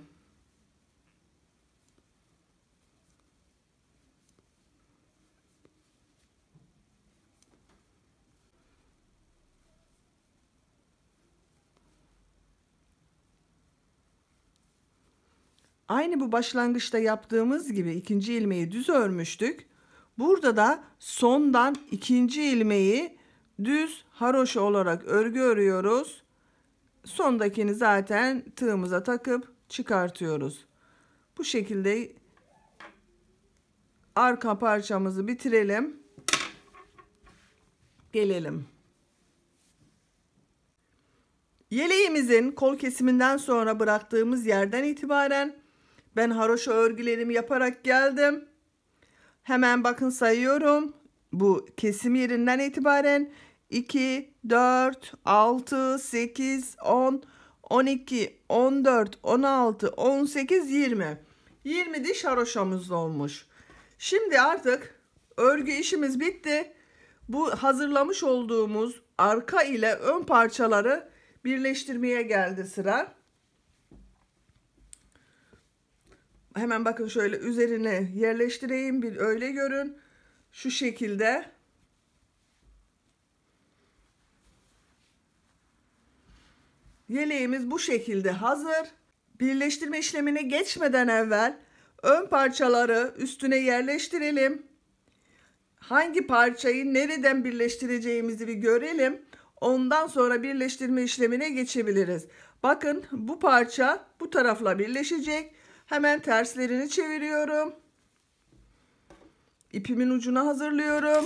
Aynı bu başlangıçta yaptığımız gibi ikinci ilmeği düz örmüştük. Burada da sondan ikinci ilmeği düz haroşa olarak örgü örüyoruz. Sondakini zaten tığımıza takıp çıkartıyoruz. Bu şekilde arka parçamızı bitirelim. Gelelim. Yeleğimizin kol kesiminden sonra bıraktığımız yerden itibaren ben haroşa örgülerimi yaparak geldim. Hemen bakın sayıyorum. Bu kesim yerinden itibaren 2, 4, 6, 8, 10, 12, 14, 16, 18, 20. 20 diş haroşamız olmuş. Şimdi artık örgü işimiz bitti. Bu hazırlamış olduğumuz arka ile ön parçaları birleştirmeye geldi sıra. Hemen bakın, şöyle üzerine yerleştireyim, bir öyle görün. Şu şekilde. Yeleğimiz bu şekilde hazır. Birleştirme işlemine geçmeden evvel ön parçaları üstüne yerleştirelim. Hangi parçayı nereden birleştireceğimizi bir görelim. Ondan sonra birleştirme işlemine geçebiliriz. Bakın, bu parça bu tarafla birleşecek. Hemen terslerini çeviriyorum. İpimin ucunu hazırlıyorum.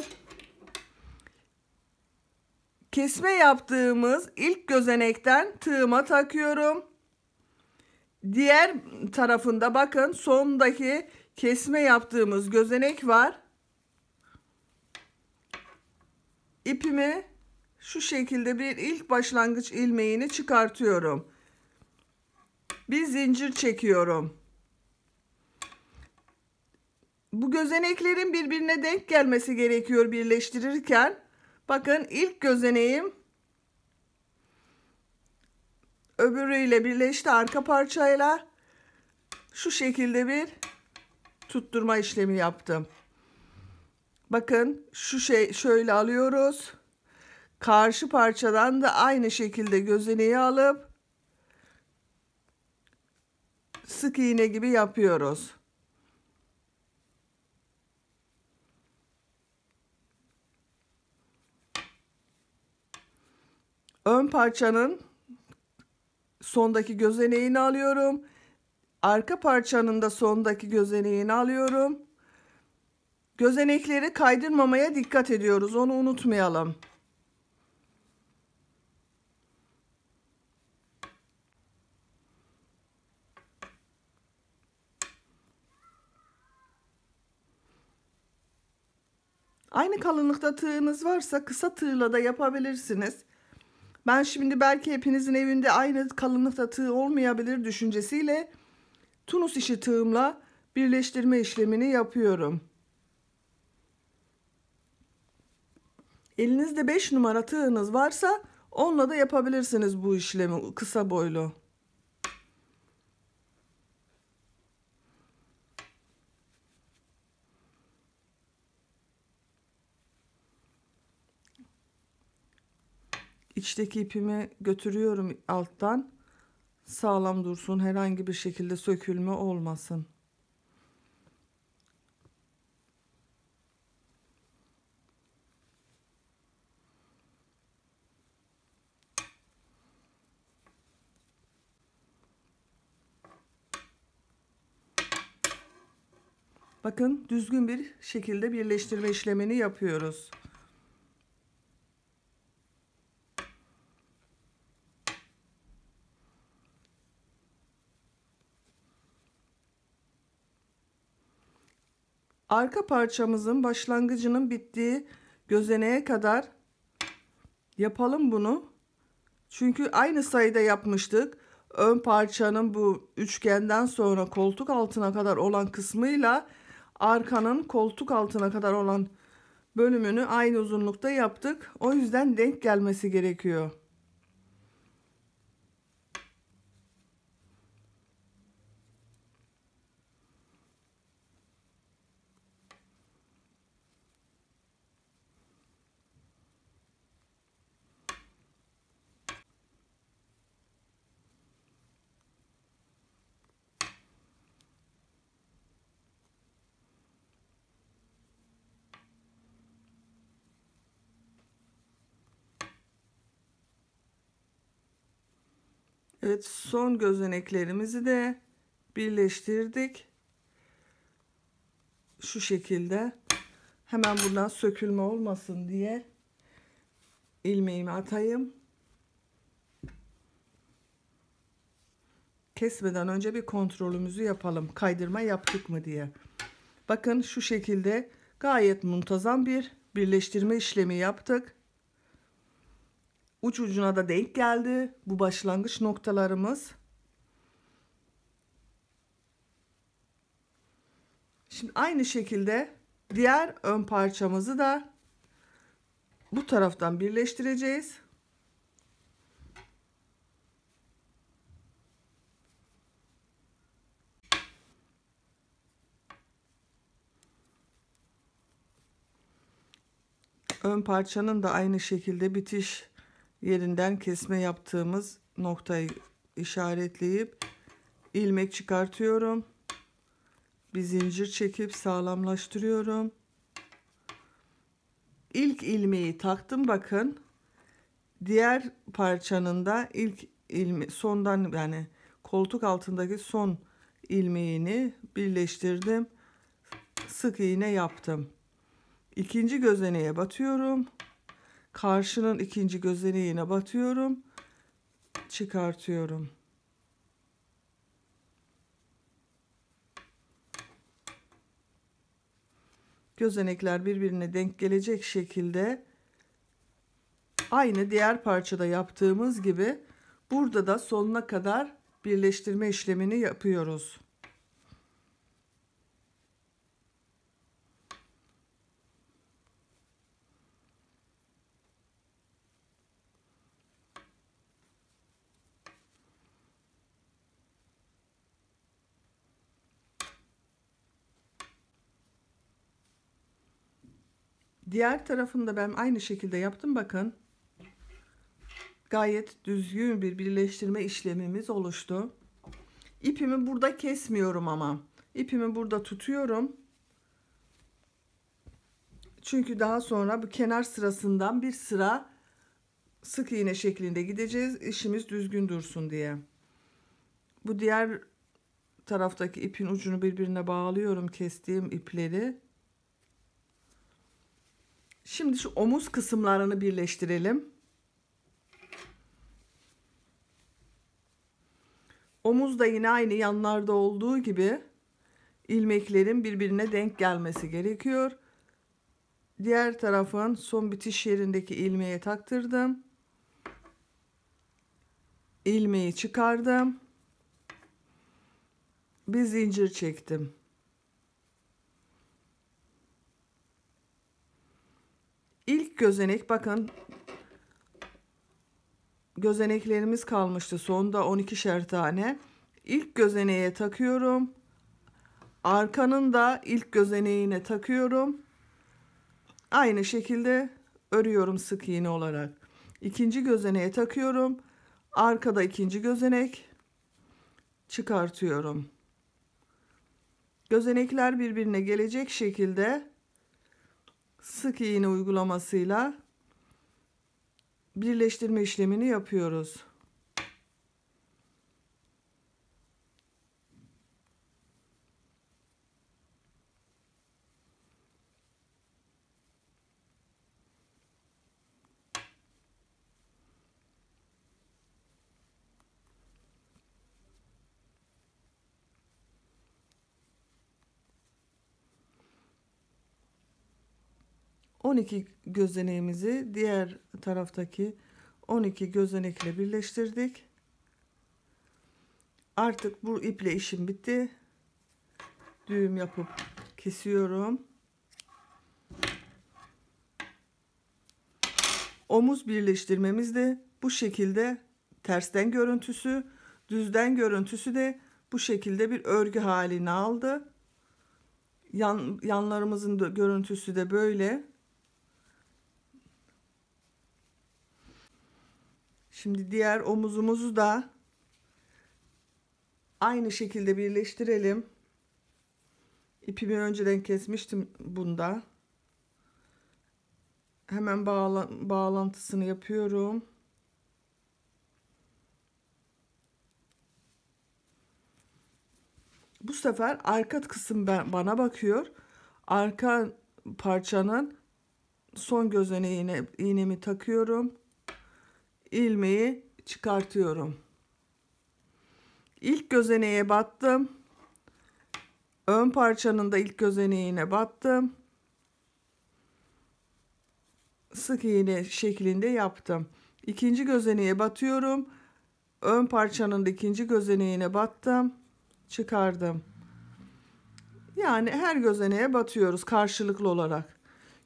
Kesme yaptığımız ilk gözenekten tığıma takıyorum. Diğer tarafında bakın, sondaki kesme yaptığımız gözenek var. İpimi şu şekilde bir ilk başlangıç ilmeğini çıkartıyorum. Bir zincir çekiyorum. Bu gözeneklerin birbirine denk gelmesi gerekiyor birleştirirken. Bakın ilk gözeneğim öbürüyle birleşti arka parçayla. Şu şekilde bir tutturma işlemi yaptım. Bakın şu şöyle alıyoruz. Karşı parçadan da aynı şekilde gözeneği alıp sık iğne gibi yapıyoruz. Ön parçanın sondaki gözeneğini alıyorum. Arka parçanın da sondaki gözeneğini alıyorum. Gözenekleri kaydırmamaya dikkat ediyoruz. Onu unutmayalım. Aynı kalınlıkta tığınız varsa kısa tığla da yapabilirsiniz. Ben şimdi belki hepinizin evinde aynı kalınlıkta tığ olmayabilir düşüncesiyle tunus işi tığımla birleştirme işlemini yapıyorum. Elinizde 5 numara tığınız varsa onunla da yapabilirsiniz bu işlemi kısa boylu. İçteki ipimi götürüyorum alttan. Sağlam dursun, herhangi bir şekilde sökülme olmasın. Bakın düzgün bir şekilde birleştirme işlemini yapıyoruz. Arka parçamızın başlangıcının bittiği gözeneğe kadar yapalım bunu. Çünkü aynı sayıda yapmıştık. Ön parçanın bu üçgenden sonra koltuk altına kadar olan kısmıyla arkanın koltuk altına kadar olan bölümünü aynı uzunlukta yaptık. O yüzden denk gelmesi gerekiyor. Evet, son gözeneklerimizi de birleştirdik. Şu şekilde. Hemen buradan sökülme olmasın diye ilmeğimi atayım. Kesmeden önce bir kontrolümüzü yapalım. Kaydırma yaptık mı diye. Bakın şu şekilde gayet muntazam bir birleştirme işlemi yaptık. Uç ucuna da denk geldi bu başlangıç noktalarımız. Şimdi aynı şekilde diğer ön parçamızı da bu taraftan birleştireceğiz. Ön parçanın da aynı şekilde bitiş yerinden kesme yaptığımız noktayı işaretleyip ilmek çıkartıyorum. Bir zincir çekip sağlamlaştırıyorum. İlk ilmeği taktım, bakın. Diğer parçanın da ilk sondan, yani koltuk altındaki son ilmeğini birleştirdim. Sık iğne yaptım. İkinci gözeneğe batıyorum. Karşının ikinci gözeneğine batıyorum. Çıkartıyorum. Gözenekler birbirine denk gelecek şekilde aynı diğer parçada yaptığımız gibi burada da sonuna kadar birleştirme işlemini yapıyoruz. Diğer tarafını da ben aynı şekilde yaptım. Bakın. Gayet düzgün bir birleştirme işlemimiz oluştu. İpimi burada kesmiyorum ama. İpimi burada tutuyorum. Çünkü daha sonra bu kenar sırasından bir sıra sık iğne şeklinde gideceğiz. İşimiz düzgün dursun diye. Bu diğer taraftaki ipin ucunu birbirine bağlıyorum, kestiğim ipleri. Şimdi şu omuz kısımlarını birleştirelim. Omuz da yine aynı yanlarda olduğu gibi ilmeklerin birbirine denk gelmesi gerekiyor. Diğer tarafın son bitiş yerindeki ilmeğe taktırdım. İlmeği çıkardım. Bir zincir çektim. İlk gözenek, bakın gözeneklerimiz kalmıştı sonda 12'şer tane. İlk gözeneğe takıyorum. Arkanın da ilk gözeneğine takıyorum. Aynı şekilde örüyorum sık iğne olarak. İkinci gözeneğe takıyorum. Arkada ikinci gözenek çıkartıyorum. Gözenekler birbirine gelecek şekilde sık iğne uygulamasıyla birleştirme işlemini yapıyoruz. ...12 gözeneğimizi diğer taraftaki 12 gözenekle birleştirdik. Artık bu iple işim bitti. Düğüm yapıp kesiyorum. Omuz birleştirmemiz de bu şekilde, tersten görüntüsü, düzden görüntüsü de bu şekilde bir örgü halini aldı. Yanlarımızın da görüntüsü de böyle. Şimdi diğer omuzumuzu da aynı şekilde birleştirelim. İpimi önceden kesmiştim bunda. Hemen bağlantısını yapıyorum. Bu sefer arka kısım bana bakıyor. Arka parçanın son gözeneğine iğnemi takıyorum. İlmeği çıkartıyorum. İlk gözeneğe battım. Ön parçanın da ilk gözeneğine battım. Sık iğne şeklinde yaptım. İkinci gözeneğe batıyorum. Ön parçanın da ikinci gözeneğine battım. Çıkardım. Yani her gözeneğe batıyoruz karşılıklı olarak.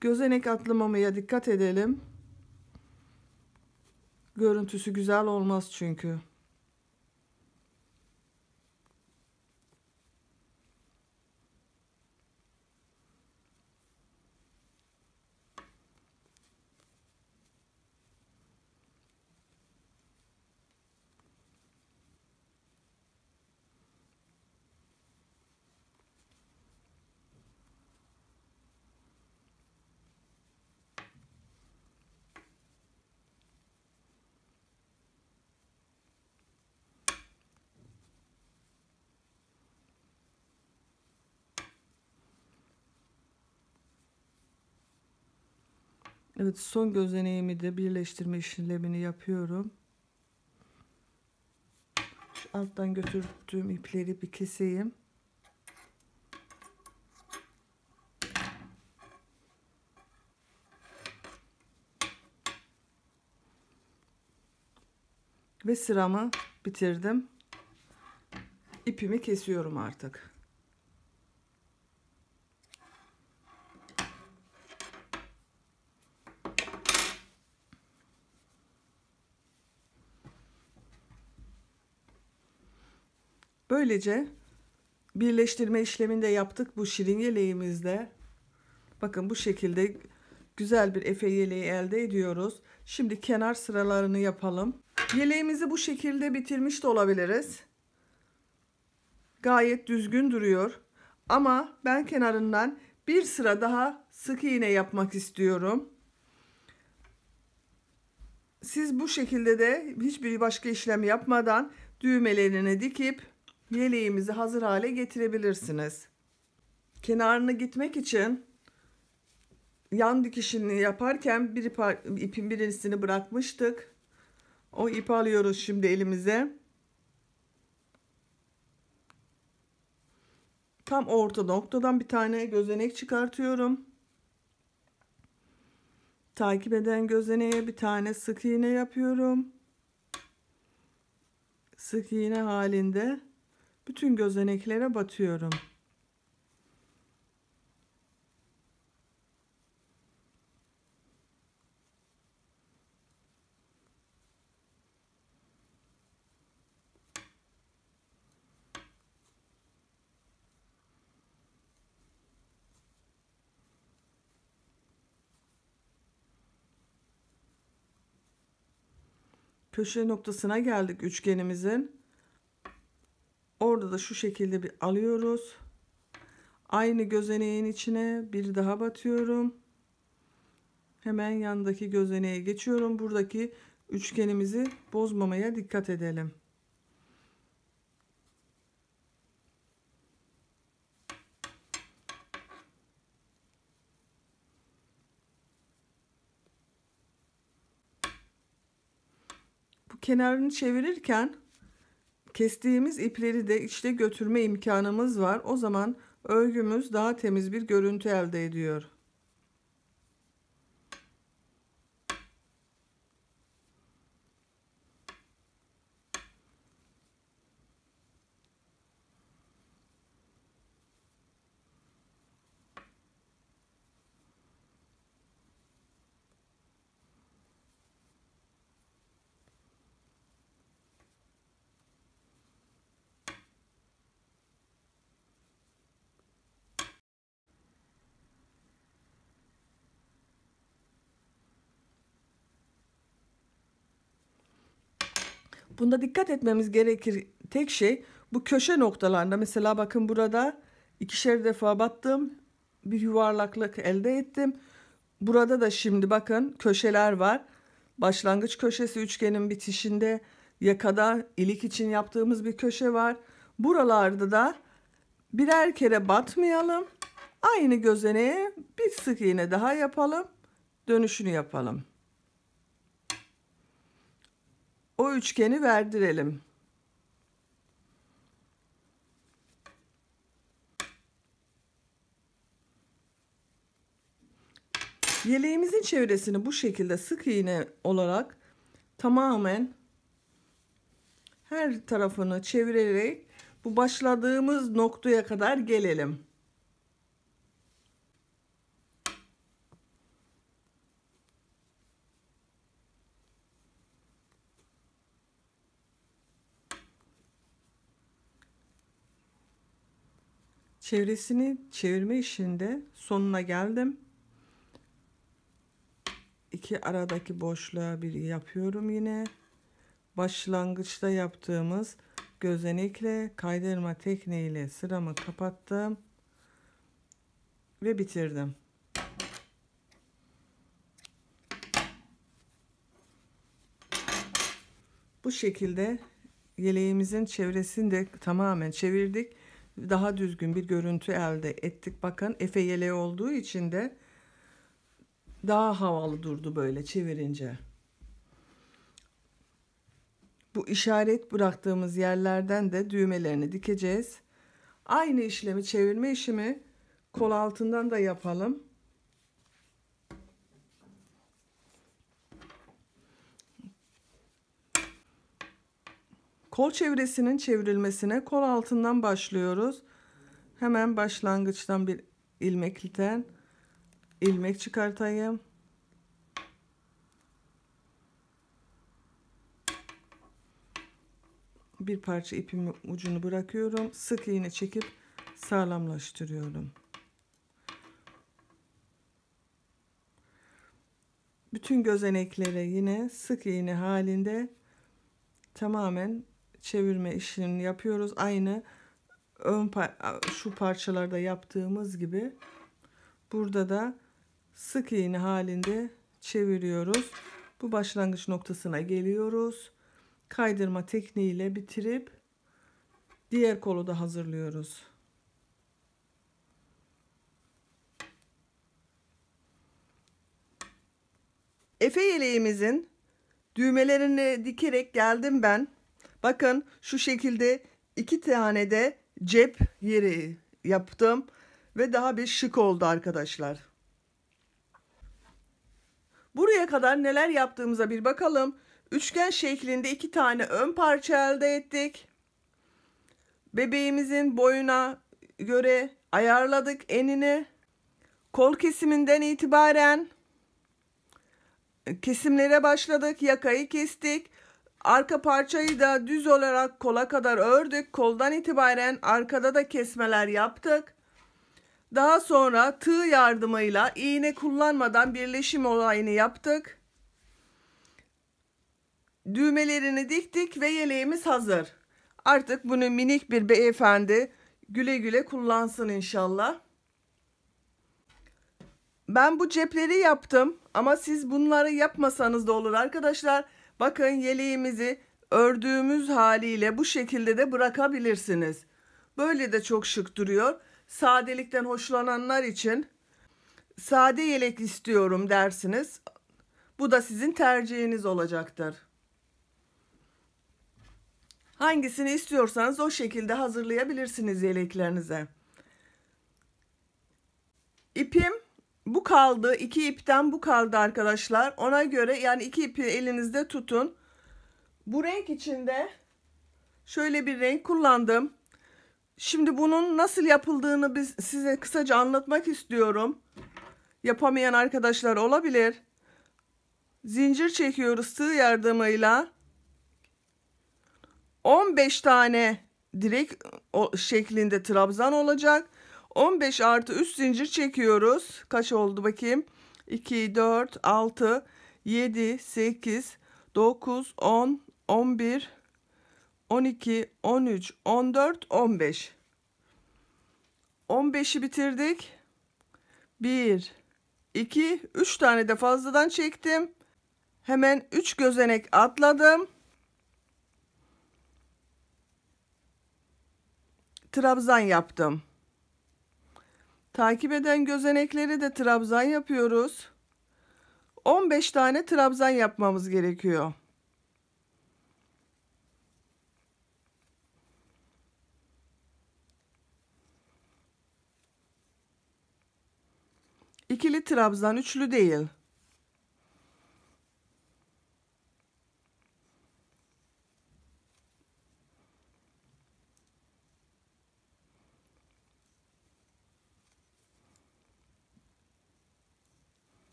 Gözenek atlamamaya dikkat edelim. Görüntüsü güzel olmaz çünkü. Evet, son gözeneğimi de birleştirme işlemini yapıyorum. Şu alttan götürdüğüm ipleri bir keseyim. Ve sıramı bitirdim. İpimi kesiyorum artık. Böylece birleştirme işlemini de yaptık bu şirin yeleğimizde. Bakın bu şekilde güzel bir efe yeleği elde ediyoruz. Şimdi kenar sıralarını yapalım. Yeleğimizi bu şekilde bitirmiş de olabiliriz. Gayet düzgün duruyor. Ama ben kenarından bir sıra daha sık iğne yapmak istiyorum. Siz bu şekilde de hiçbir başka işlem yapmadan düğmelerini dikip yeleğimizi hazır hale getirebilirsiniz. Kenarını gitmek için yan dikişini yaparken ipin birisini bırakmıştık. O ipi alıyoruz şimdi elimize. Tam orta noktadan bir tane gözenek çıkartıyorum. Takip eden gözeneğe bir tane sık iğne yapıyorum. Sık iğne halinde bütün gözeneklere batıyorum. Köşe noktasına geldik üçgenimizin. Orada da şu şekilde bir alıyoruz. Aynı gözeneğin içine bir daha batıyorum. Hemen yandaki gözeneğe geçiyorum. Buradaki üçgenimizi bozmamaya dikkat edelim. Bu kenarını çevirirken kestiğimiz ipleri de içte götürme imkanımız var. O zaman örgümüz daha temiz bir görüntü elde ediyor. Bunda dikkat etmemiz gerekir. Tek şey bu köşe noktalarında, mesela bakın burada ikişer defa battım. Bir yuvarlaklık elde ettim. Burada da şimdi bakın köşeler var. Başlangıç köşesi üçgenin bitişinde, yakada ilik için yaptığımız bir köşe var. Buralarda da birer kere batmayalım. Aynı gözeneğe bir sık iğne daha yapalım. Dönüşünü yapalım. O üçgeni verdirelim. Yeleğimizin çevresini bu şekilde sık iğne olarak tamamen her tarafını çevirerek bu başladığımız noktaya kadar gelelim. Çevresini çevirme işinde sonuna geldim. İki aradaki boşluğa bir yapıyorum yine. Başlangıçta yaptığımız gözenekle kaydırma tekniğiyle sıramı kapattım ve bitirdim. Bu şekilde yeleğimizin çevresini de tamamen çevirdik. Daha düzgün bir görüntü elde ettik. Bakın efe yeleği olduğu için de daha havalı durdu böyle çevirince. Bu işaret bıraktığımız yerlerden de düğmelerini dikeceğiz. Aynı işlemi, çevirme işimi kol altından da yapalım. Kol çevresinin çevrilmesine kol altından başlıyoruz. Hemen başlangıçtan bir ilmekten ilmek çıkartayım. Bir parça ipimin ucunu bırakıyorum. Sık iğne çekip sağlamlaştırıyorum. Bütün gözenekleri yine sık iğne halinde tamamen çevirme işini yapıyoruz. Aynı şu parçalarda yaptığımız gibi burada da sık iğne halinde çeviriyoruz. Bu başlangıç noktasına geliyoruz. Kaydırma tekniğiyle bitirip diğer kolu da hazırlıyoruz. Efe yeleğimizin düğmelerini dikerek geldim ben. Bakın şu şekilde 2 tane de cep yeri yaptım ve daha bir şık oldu arkadaşlar. Buraya kadar neler yaptığımıza bir bakalım. Üçgen şeklinde 2 tane ön parça elde ettik. Bebeğimizin boyuna göre ayarladık enini. Kol kesiminden itibaren kesimlere başladık. Yakayı kestik. Arka parçayı da düz olarak kola kadar ördük. Koldan itibaren arkada da kesmeler yaptık. Daha sonra tığ yardımıyla iğne kullanmadan birleşim olayını yaptık. Düğmelerini diktik ve yeleğimiz hazır. Artık bunu minik bir beyefendi güle güle kullansın inşallah. Ben bu cepleri yaptım ama siz bunları yapmasanız da olur arkadaşlar. Bakın yeleğimizi ördüğümüz haliyle bu şekilde de bırakabilirsiniz. Böyle de çok şık duruyor. Sadelikten hoşlananlar için sade yelek istiyorum dersiniz. Bu da sizin tercihiniz olacaktır. Hangisini istiyorsanız o şekilde hazırlayabilirsiniz yeleklerinize. İpim bu kaldı. 2 ipten bu kaldı arkadaşlar. Ona göre yani 2 ipi elinizde tutun. Bu renk içinde şöyle bir renk kullandım. Şimdi bunun nasıl yapıldığını size kısaca anlatmak istiyorum. Yapamayan arkadaşlar olabilir. Zincir çekiyoruz tığ yardımıyla. 15 tane direk şeklinde trabzan olacak. 15 artı 3 zincir çekiyoruz. Kaç oldu bakayım? 2, 4, 6, 7, 8, 9, 10, 11, 12, 13, 14, 15. 15'i bitirdik. 1, 2, 3 tane de fazladan çektim. Hemen 3 gözenek atladım. Trabzan yaptım. Takip eden gözenekleri de trabzan yapıyoruz. 15 tane trabzan yapmamız gerekiyor. İkili trabzan, üçlü değil.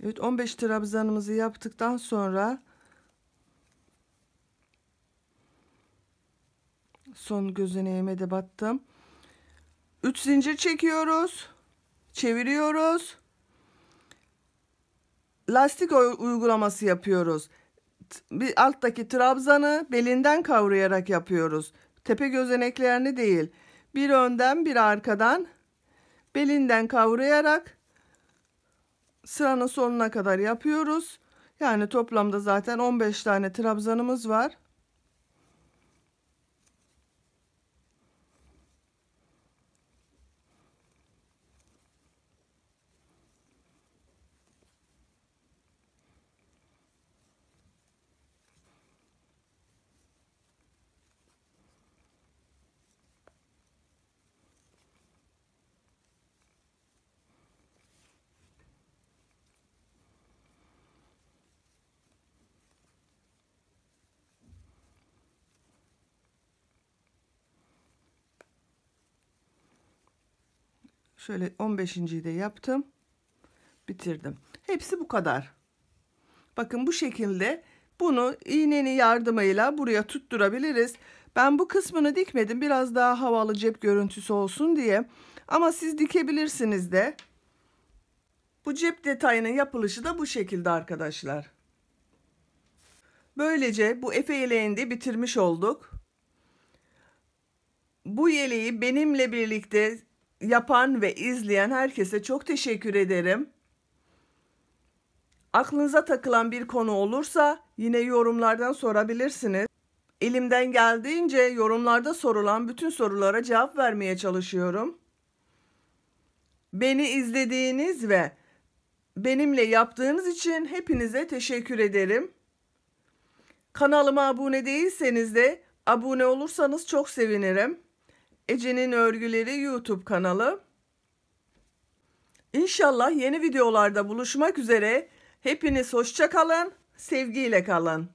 Evet, 15 trabzanımızı yaptıktan sonra son gözeneğime de battım. 3 zincir çekiyoruz. Çeviriyoruz. Lastik uygulaması yapıyoruz. Bir alttaki trabzanı belinden kavrayarak yapıyoruz. Tepe gözeneklerini değil. Bir önden bir arkadan belinden kavrayarak sıranın sonuna kadar yapıyoruz. Yani toplamda zaten 15 tane trabzanımız var. Şöyle 15.'yi de yaptım. bitirdim. Hepsi bu kadar. Bakın bu şekilde bunu iğnenin yardımıyla buraya tutturabiliriz. Ben bu kısmını dikmedim. Biraz daha havalı cep görüntüsü olsun diye. Ama siz dikebilirsiniz de. Bu cep detayının yapılışı da bu şekilde arkadaşlar. Böylece bu Efe yeleğini de bitirmiş olduk. Bu yeleği benimle birlikte yapan ve izleyen herkese çok teşekkür ederim. Aklınıza takılan bir konu olursa yine yorumlardan sorabilirsiniz. Elimden geldiğince yorumlarda sorulan bütün sorulara cevap vermeye çalışıyorum. Beni izlediğiniz ve benimle yaptığınız için hepinize teşekkür ederim. Kanalıma abone değilseniz de abone olursanız çok sevinirim. Ece'nin Örgüleri YouTube kanalı. İnşallah yeni videolarda buluşmak üzere. Hepiniz hoşça kalın, sevgiyle kalın.